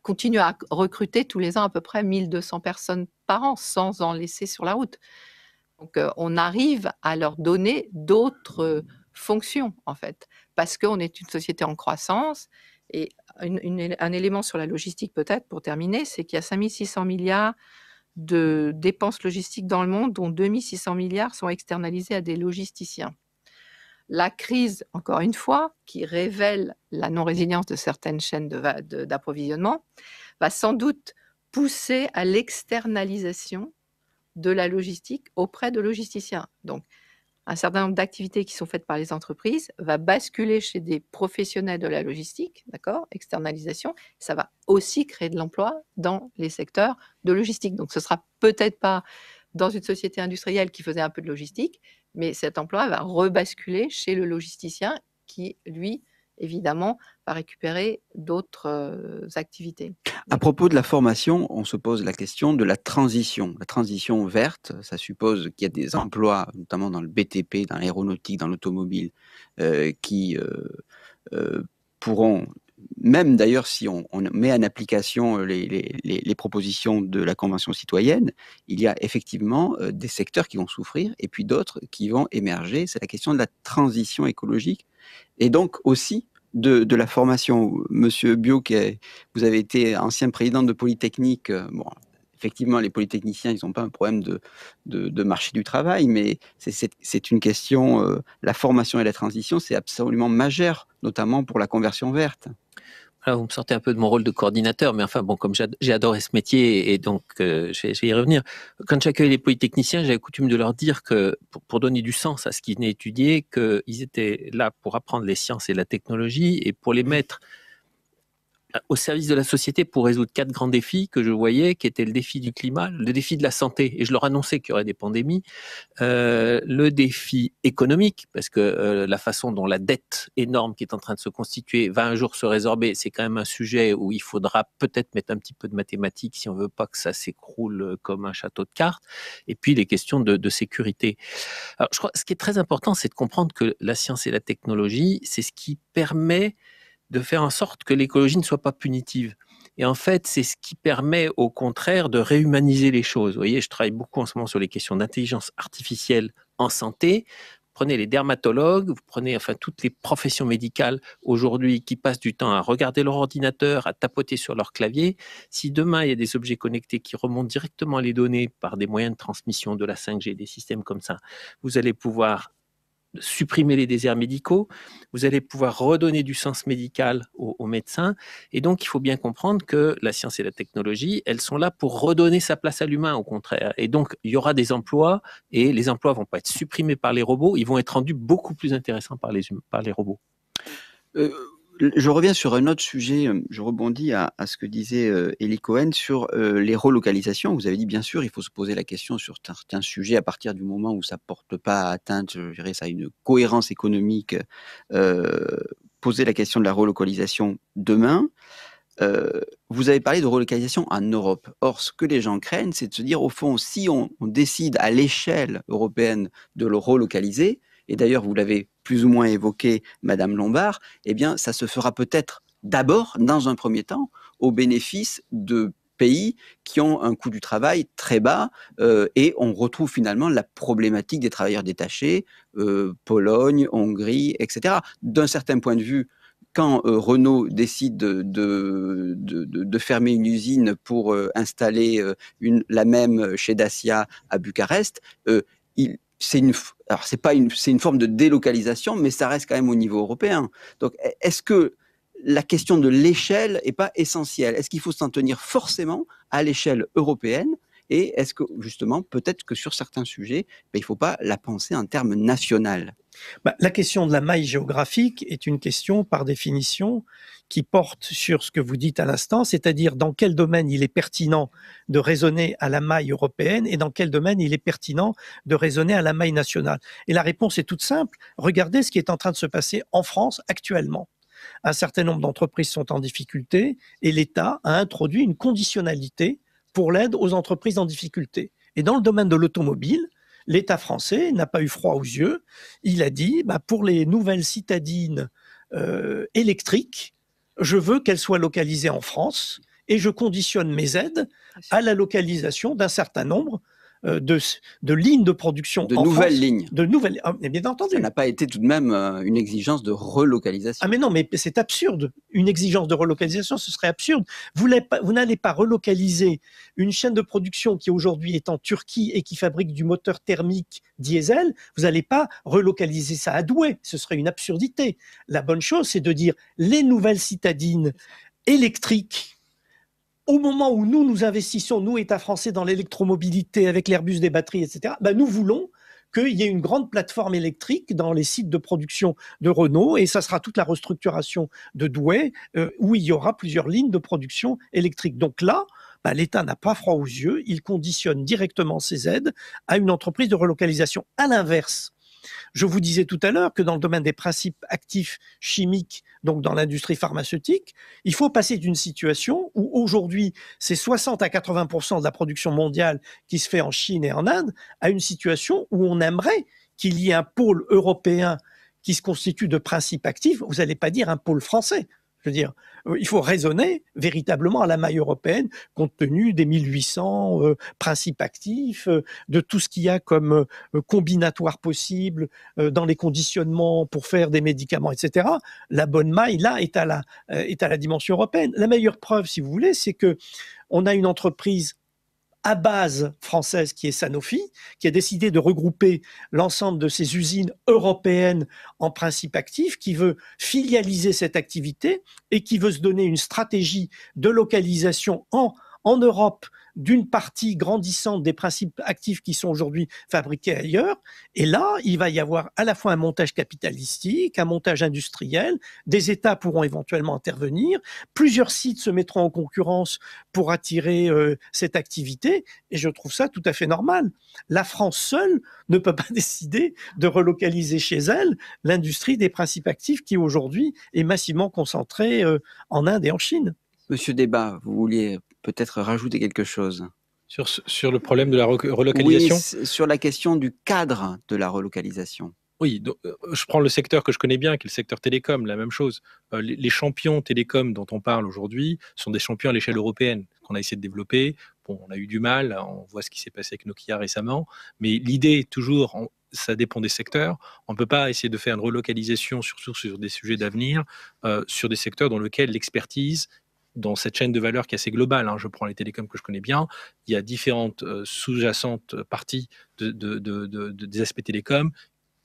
continue à recruter tous les ans à peu près 1200 personnes par an sans en laisser sur la route. Donc on arrive à leur donner d'autres fonction, en fait, parce qu'on est une société en croissance. Et un élément sur la logistique, peut-être, pour terminer, c'est qu'il y a 5 600 milliards de dépenses logistiques dans le monde, dont 2 600 milliards sont externalisés à des logisticiens. La crise, encore une fois, qui révèle la non-résilience de certaines chaînes d'approvisionnement, va sans doute pousser à l'externalisation de la logistique auprès de logisticiens. Donc, un certain nombre d'activités qui sont faites par les entreprises va basculer chez des professionnels de la logistique, d'accord, externalisation. Ça va aussi créer de l'emploi dans les secteurs de logistique. Donc, ce sera peut-être pas dans une société industrielle qui faisait un peu de logistique, mais cet emploi va rebasculer chez le logisticien qui, lui, évidemment, va récupérer d'autres activités. À propos de la formation, on se pose la question de la transition. La transition verte, ça suppose qu'il y a des emplois, notamment dans le BTP, dans l'aéronautique, dans l'automobile, qui pourront, même d'ailleurs si on met en application les propositions de la Convention citoyenne, il y a effectivement des secteurs qui vont souffrir et puis d'autres qui vont émerger. C'est la question de la transition écologique et donc aussi de la formation. Monsieur Biot, vous avez été ancien président de Polytechnique. Bon, effectivement, les polytechniciens, ils n'ont pas un problème de marché du travail, mais c'est une question, la formation et la transition, c'est absolument majeur, notamment pour la conversion verte. Alors, vous me sortez un peu de mon rôle de coordinateur, mais enfin, bon, comme j'ai adoré ce métier, et donc je vais y revenir. Quand j'accueille les polytechniciens, j'avais coutume de leur dire que, pour donner du sens à ce qu'ils venaient étudier, qu'ils étaient là pour apprendre les sciences et la technologie, et pour les mettre au service de la société pour résoudre 4 grands défis que je voyais, qui étaient le défi du climat, le défi de la santé, et je leur annonçais qu'il y aurait des pandémies, le défi économique, parce que la façon dont la dette énorme qui est en train de se constituer va un jour se résorber, c'est quand même un sujet où il faudra peut-être mettre un petit peu de mathématiques si on veut pas que ça s'écroule comme un château de cartes, et puis les questions de sécurité. Alors, je crois que ce qui est très important, c'est de comprendre que la science et la technologie, c'est ce qui permet de faire en sorte que l'écologie ne soit pas punitive. Et en fait, c'est ce qui permet au contraire de réhumaniser les choses. Vous voyez, je travaille beaucoup en ce moment sur les questions d'intelligence artificielle en santé. Prenez les dermatologues, vous prenez enfin toutes les professions médicales aujourd'hui qui passent du temps à regarder leur ordinateur, à tapoter sur leur clavier. Si demain il y a des objets connectés qui remontent directement les données par des moyens de transmission de la 5G, des systèmes comme ça, vous allez pouvoir supprimer les déserts médicaux, vous allez pouvoir redonner du sens médical aux médecins. Et donc, il faut bien comprendre que la science et la technologie, elles sont là pour redonner sa place à l'humain, au contraire. Et donc, il y aura des emplois, et les emplois ne vont pas être supprimés par les robots, ils vont être rendus beaucoup plus intéressants par les robots. Je reviens sur un autre sujet, je rebondis à ce que disait Eli Cohen sur les relocalisations. Vous avez dit, bien sûr, il faut se poser la question sur certains sujets à partir du moment où ça ne porte pas atteinte, je dirais, ça a une cohérence économique. Poser la question de la relocalisation demain. Vous avez parlé de relocalisation en Europe. Or, ce que les gens craignent, c'est de se dire, au fond, si on décide à l'échelle européenne de le relocaliser, et d'ailleurs, vous l'avez plus ou moins évoqué, Madame Lombard, eh bien, ça se fera peut-être d'abord, dans un premier temps, au bénéfice de pays qui ont un coût du travail très bas, et on retrouve finalement la problématique des travailleurs détachés, Pologne, Hongrie, etc. D'un certain point de vue, quand Renault décide de fermer une usine pour installer la même chez Dacia à Bucarest, c'est une forme de délocalisation, mais ça reste quand même au niveau européen. Donc, est-ce que la question de l'échelle n'est pas essentielle? Est-ce qu'il faut s'en tenir forcément à l'échelle européenne? Et est-ce que, justement, peut-être que sur certains sujets, il ne faut pas la penser en termes national? La question de la maille géographique est une question, par définition, qui porte sur ce que vous dites à l'instant, c'est-à-dire dans quel domaine il est pertinent de raisonner à la maille européenne et dans quel domaine il est pertinent de raisonner à la maille nationale. Et la réponse est toute simple. Regardez ce qui est en train de se passer en France actuellement. Un certain nombre d'entreprises sont en difficulté et l'État a introduit une conditionnalité pour l'aide aux entreprises en difficulté. Et dans le domaine de l'automobile, l'État français n'a pas eu froid aux yeux. Il a dit, pour les nouvelles citadines électriques, je veux qu'elles soient localisées en France et je conditionne mes aides à la localisation d'un certain nombre de lignes de production de en nouvelles France, lignes. de nouvelles, mais bien entendu. Ça n'a pas été tout de même une exigence de relocalisation. Ah mais non, mais c'est absurde. Une exigence de relocalisation, ce serait absurde. Vous n'allez pas relocaliser une chaîne de production qui aujourd'hui est en Turquie et qui fabrique du moteur thermique diesel. Vous n'allez pas relocaliser ça à Douai. Ce serait une absurdité. La bonne chose, c'est de dire les nouvelles citadines électriques. Au moment où nous investissons, nous, État français, dans l'électromobilité avec l'Airbus des batteries, etc., ben, nous voulons qu'il y ait une grande plateforme électrique dans les sites de production de Renault, et ça sera toute la restructuration de Douai, où il y aura plusieurs lignes de production électrique. Donc là, ben, l'État n'a pas froid aux yeux, il conditionne directement ses aides à une entreprise de relocalisation. À l'inverse, je vous disais tout à l'heure que dans le domaine des principes actifs chimiques, donc dans l'industrie pharmaceutique, il faut passer d'une situation où aujourd'hui c'est 60 à 80% de la production mondiale qui se fait en Chine et en Inde, à une situation où on aimerait qu'il y ait un pôle européen qui se constitue de principes actifs. Vous n'allez pas dire un pôle français. Je veux dire, il faut raisonner véritablement à la maille européenne, compte tenu des 1800 principes actifs, de tout ce qu'il y a comme combinatoire possible dans les conditionnements pour faire des médicaments, etc. La bonne maille, là, est à la dimension européenne. La meilleure preuve, si vous voulez, c'est que on a une entreprise à base française qui est Sanofi, qui a décidé de regrouper l'ensemble de ses usines européennes en principe actif, qui veut filialiser cette activité et qui veut se donner une stratégie de localisation en Europe d'une partie grandissante des principes actifs qui sont aujourd'hui fabriqués ailleurs. Et là, il va y avoir à la fois un montage capitalistique, un montage industriel, des États pourront éventuellement intervenir, plusieurs sites se mettront en concurrence pour attirer cette activité, et je trouve ça tout à fait normal. La France seule ne peut pas décider de relocaliser chez elle l'industrie des principes actifs qui aujourd'hui est massivement concentrée en Inde et en Chine. Monsieur Débat, vous vouliez peut-être rajouter quelque chose sur le problème de la relocalisation? Oui, sur la question du cadre de la relocalisation. Oui, donc, je prends le secteur que je connais bien, qui est le secteur télécom, la même chose. Les champions télécom dont on parle aujourd'hui sont des champions à l'échelle européenne, qu'on a essayé de développer. Bon, on a eu du mal, on voit ce qui s'est passé avec Nokia récemment, mais l'idée, toujours, ça dépend des secteurs. On ne peut pas essayer de faire une relocalisation, surtout sur des sujets d'avenir, sur des secteurs dans lesquels l'expertise, dans cette chaîne de valeur qui est assez globale, hein, je prends les télécoms que je connais bien, il y a différentes sous-jacentes parties des aspects télécoms,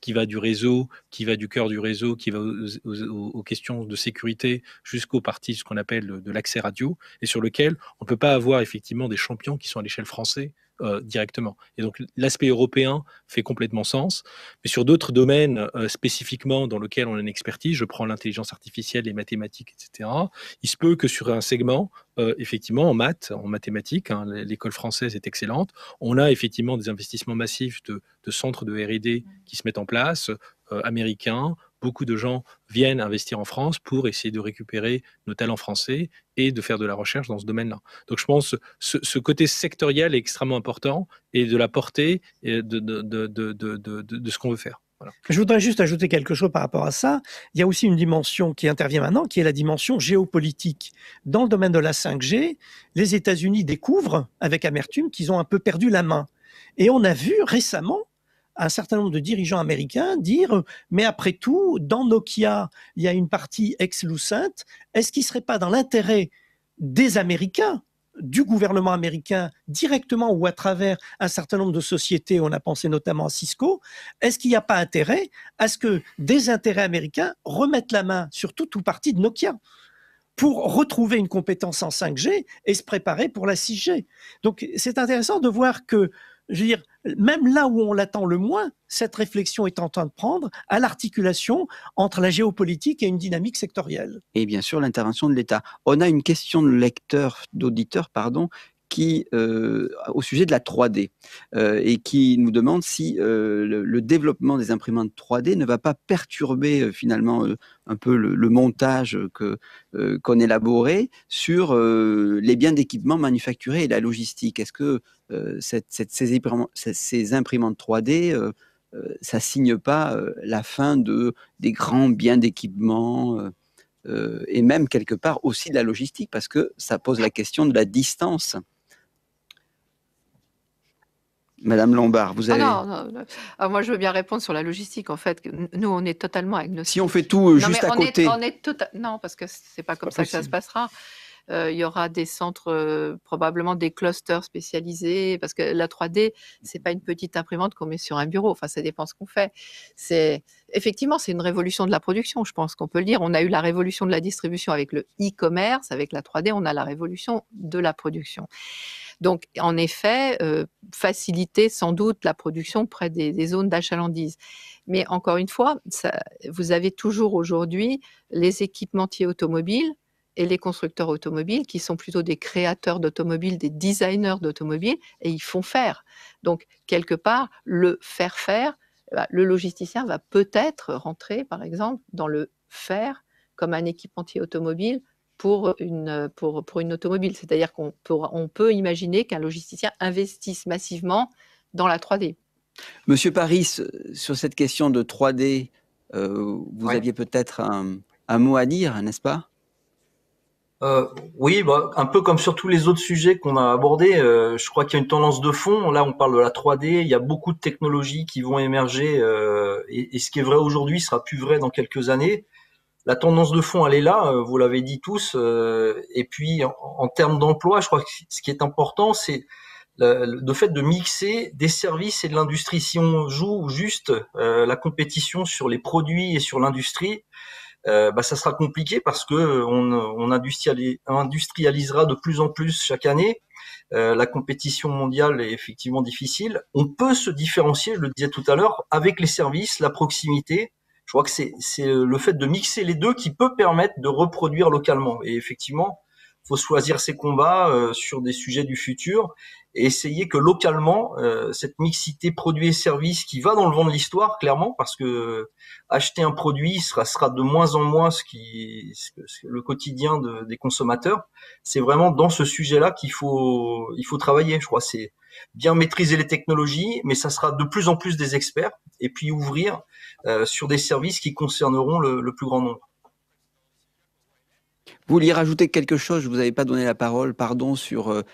qui va du réseau, qui va du cœur du réseau, qui va aux questions de sécurité, jusqu'aux parties, ce qu'on appelle de l'accès radio, et sur lequel on ne peut pas avoir effectivement des champions qui sont à l'échelle française directement. Et donc l'aspect européen fait complètement sens, mais sur d'autres domaines spécifiquement dans lesquels on a une expertise, je prends l'intelligence artificielle, les mathématiques, etc., il se peut que sur un segment, effectivement en mathématiques, hein, l'école française est excellente, on a effectivement des investissements massifs de centres de R&D qui se mettent en place, américains. Beaucoup de gens viennent investir en France pour essayer de récupérer nos talents français et de faire de la recherche dans ce domaine-là. Donc je pense que ce côté sectoriel est extrêmement important et de la portée et de ce qu'on veut faire. Voilà. Je voudrais juste ajouter quelque chose par rapport à ça. Il y a aussi une dimension qui intervient maintenant, qui est la dimension géopolitique. Dans le domaine de la 5G, les États-Unis découvrent avec amertume qu'ils ont un peu perdu la main. Et on a vu récemment un certain nombre de dirigeants américains dire « mais après tout, dans Nokia, il y a une partie ex-Lucent, est-ce qu'il ne serait pas dans l'intérêt des Américains, du gouvernement américain, directement ou à travers un certain nombre de sociétés, on a pensé notamment à Cisco, est-ce qu'il n'y a pas intérêt à ce que des intérêts américains remettent la main sur toute ou partie de Nokia pour retrouver une compétence en 5G et se préparer pour la 6G ?» Donc c'est intéressant de voir que, je veux dire, même là où on l'attend le moins, cette réflexion est en train de prendre à l'articulation entre la géopolitique et une dynamique sectorielle. Et bien sûr, l'intervention de l'État. On a une question de d'auditeur, qui, au sujet de la 3D, et qui nous demande si le développement des imprimantes 3D ne va pas perturber finalement un peu le montage qu'on élaborait sur les biens d'équipement manufacturés et la logistique. Est-ce que ces imprimantes 3D, ça signe pas la fin des grands biens d'équipement et même quelque part aussi de la logistique, parce que ça pose la question de la distance. Madame Lombard, vous Ah avez... non, non, non. Ah, moi je veux bien répondre sur la logistique. En fait, nous on est totalement agnostique. Si on fait tout Non, juste mais à côté, non, parce que c'est pas comme pas ça que ça se possible. passera. Il y aura des centres, probablement des clusters spécialisés, parce que la 3D, c'est pas une petite imprimante qu'on met sur un bureau. Enfin, ça dépend ce qu'on fait. Effectivement, c'est une révolution de la production, je pense qu'on peut le dire. On a eu la révolution de la distribution avec le e-commerce, avec la 3D, on a la révolution de la production. Donc, en effet, faciliter sans doute la production près des zones d'achalandise. Mais encore une fois, vous avez toujours aujourd'hui les équipementiers automobiles et les constructeurs automobiles qui sont plutôt des créateurs d'automobiles, des designers d'automobiles, et ils font faire. Donc, quelque part, le faire, le logisticien va peut-être rentrer, par exemple, dans le faire comme un équipementier automobile pour une automobile. C'est-à-dire qu'on peut imaginer qu'un logisticien investisse massivement dans la 3D. Monsieur Paris, sur cette question de 3D, vous Ouais. aviez peut-être un mot à dire, n'est-ce pas? Oui, un peu comme sur tous les autres sujets qu'on a abordés, je crois qu'il y a une tendance de fond. Là, on parle de la 3D, il y a beaucoup de technologies qui vont émerger, et ce qui est vrai aujourd'hui sera plus vrai dans quelques années. La tendance de fond, elle est là, vous l'avez dit tous. Et puis, en termes d'emploi, je crois que ce qui est important, c'est le fait de mixer des services et de l'industrie. Si on joue juste la compétition sur les produits et sur l'industrie, ça sera compliqué parce que on industrialisera de plus en plus chaque année. La compétition mondiale est effectivement difficile. On peut se différencier, je le disais tout à l'heure, avec les services, la proximité. Je crois que c'est le fait de mixer les deux qui peut permettre de reproduire localement. Et effectivement, faut choisir ses combats sur des sujets du futur et essayer que localement, cette mixité produits et services qui va dans le vent de l'histoire, clairement, parce que acheter un produit sera de moins en moins le quotidien des consommateurs. C'est vraiment dans ce sujet-là qu'il faut travailler. Je crois c'est bien maîtriser les technologies, mais ça sera de plus en plus des experts et puis ouvrir sur des services qui concerneront le plus grand nombre. Vous vouliez rajouter quelque chose, je ne vous avais pas donné la parole, pardon, sur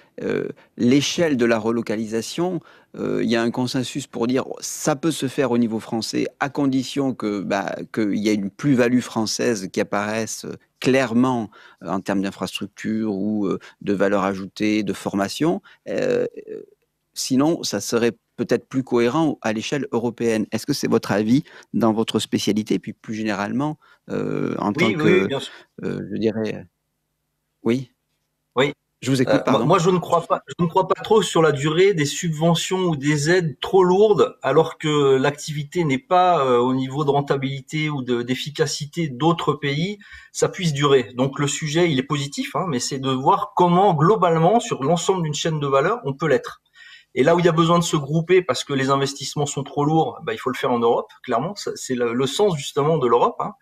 l'échelle de la relocalisation. Il y a un consensus pour dire ça peut se faire au niveau français à condition qu'il y ait une plus-value française qui apparaisse clairement en termes d'infrastructure ou de valeur ajoutée, de formation. Sinon, ça serait peut-être plus cohérent à l'échelle européenne. Est-ce que c'est votre avis dans votre spécialité, puis plus généralement en tant Oui, que, bien sûr. je dirais, oui, Oui. je vous écoute, pardon. Moi, je ne crois pas trop sur la durée des subventions ou des aides trop lourdes, alors que l'activité n'est pas au niveau de rentabilité ou d'efficacité d'autres pays, ça puisse durer. Donc le sujet, il est positif, hein, mais c'est de voir comment globalement, sur l'ensemble d'une chaîne de valeur, on peut l'être. Et là où il y a besoin de se grouper parce que les investissements sont trop lourds, il faut le faire en Europe, clairement. C'est le sens justement de l'Europe. Hein.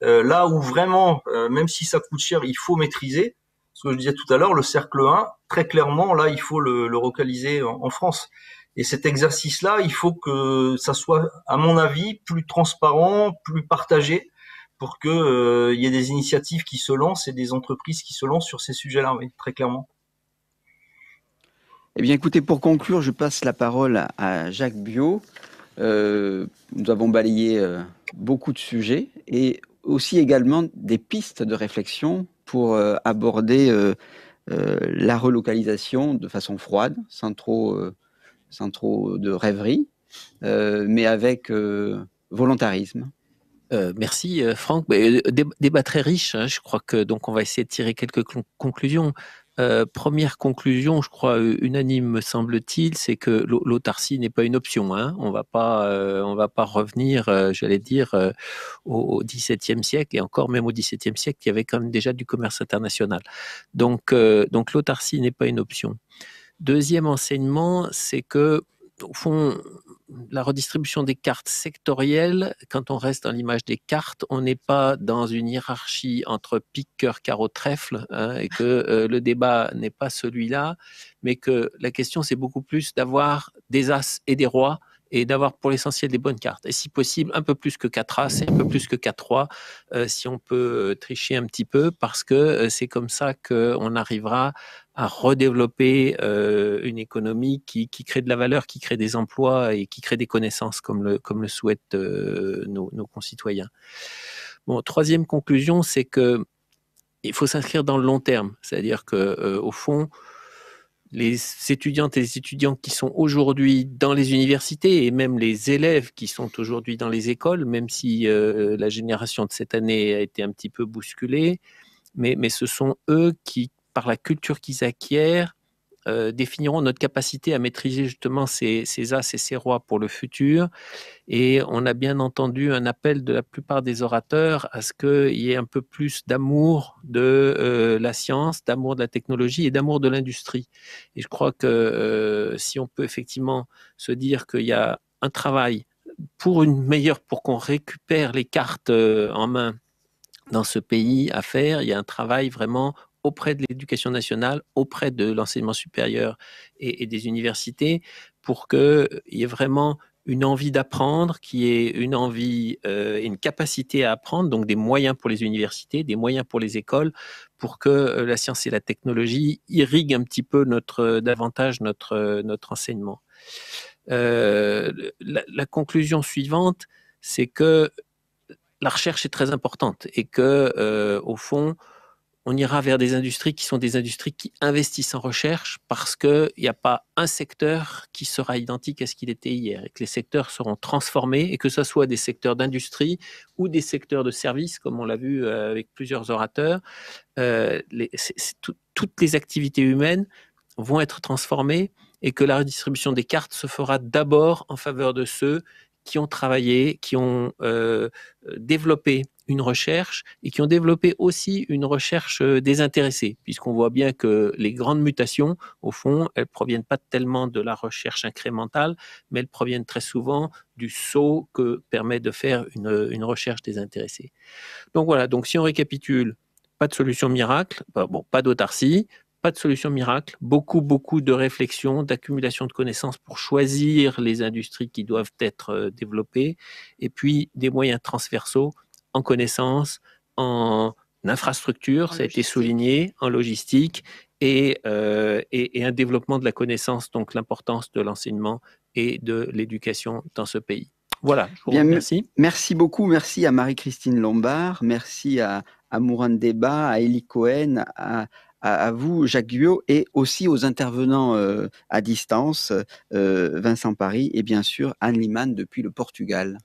Là où vraiment, même si ça coûte cher, il faut maîtriser. Ce que je disais tout à l'heure, le cercle 1, très clairement, là, il faut le localiser en France. Et cet exercice-là, il faut que ça soit, à mon avis, plus transparent, plus partagé, pour que y ait des initiatives qui se lancent et des entreprises qui se lancent sur ces sujets-là, oui, très clairement. Eh bien, écoutez, pour conclure, je passe la parole à Jacques Biot. Nous avons balayé beaucoup de sujets et aussi également des pistes de réflexion pour aborder la relocalisation de façon froide, sans trop de rêverie, mais avec volontarisme. Merci Franck. Débat très riche. Hein. Je crois que donc on va essayer de tirer quelques conclusions. Première conclusion, je crois unanime me semble-t-il, c'est que l'autarcie n'est pas une option. Hein. On va pas revenir, j'allais dire, au XVIIe siècle et encore même au XVIIe siècle, il y avait quand même déjà du commerce international. Donc l'autarcie n'est pas une option. Deuxième enseignement, c'est que au fond, la redistribution des cartes sectorielles, quand on reste dans l'image des cartes, on n'est pas dans une hiérarchie entre pique, cœur, carreau, trèfle, hein, et que le débat n'est pas celui-là, mais que la question, c'est beaucoup plus d'avoir des as et des rois et d'avoir pour l'essentiel des bonnes cartes. Et si possible, un peu plus que 4 As et un peu plus que 4-3, si on peut tricher un petit peu, parce que c'est comme ça qu'on arrivera à redévelopper une économie qui crée de la valeur, qui crée des emplois et qui crée des connaissances, comme le souhaitent nos concitoyens. Bon, troisième conclusion, c'est que il faut s'inscrire dans le long terme, c'est-à-dire que au fond, les étudiantes et les étudiants qui sont aujourd'hui dans les universités et même les élèves qui sont aujourd'hui dans les écoles, même si la génération de cette année a été un petit peu bousculée, mais ce sont eux qui, par la culture qu'ils acquièrent, définiront notre capacité à maîtriser justement ces as et ces rois pour le futur. Et on a bien entendu un appel de la plupart des orateurs à ce qu'il y ait un peu plus d'amour de la science, d'amour de la technologie et d'amour de l'industrie. Et je crois que si on peut effectivement se dire qu'il y a un travail pour qu'on récupère les cartes en main dans ce pays à faire, il y a un travail vraiment auprès de l'éducation nationale, auprès de l'enseignement supérieur et des universités, pour qu'il y ait vraiment une envie d'apprendre, qui est une envie et une capacité à apprendre, donc des moyens pour les universités, des moyens pour les écoles, pour que la science et la technologie irriguent un petit peu davantage notre enseignement. La conclusion suivante, c'est que la recherche est très importante et que, au fond, on ira vers des industries qui sont des industries qui investissent en recherche parce qu'il n'y a pas un secteur qui sera identique à ce qu'il était hier et que les secteurs seront transformés et que ce soit des secteurs d'industrie ou des secteurs de services, comme on l'a vu avec plusieurs orateurs. Toutes les activités humaines vont être transformées et que la redistribution des cartes se fera d'abord en faveur de ceux qui ont travaillé, qui ont développé une recherche et qui ont développé aussi une recherche désintéressée, puisqu'on voit bien que les grandes mutations, au fond, elles proviennent pas tellement de la recherche incrémentale, mais elles proviennent très souvent du saut que permet de faire une recherche désintéressée. Donc voilà, donc si on récapitule, pas de solution miracle, pas d'autarcie, pas de solution miracle, beaucoup de réflexion, d'accumulation de connaissances pour choisir les industries qui doivent être développées, et puis des moyens transversaux en connaissances, en infrastructure, ça a été souligné, en logistique, et un développement de la connaissance, donc l'importance de l'enseignement et de l'éducation dans ce pays. Voilà, je vous remercie. Merci beaucoup, merci à Marie-Christine Lombard, merci à Mourad Deba, à Elie Cohen, à vous, Jacques Guyot, et aussi aux intervenants à distance, Vincent Paris et bien sûr Anne Liman depuis le Portugal.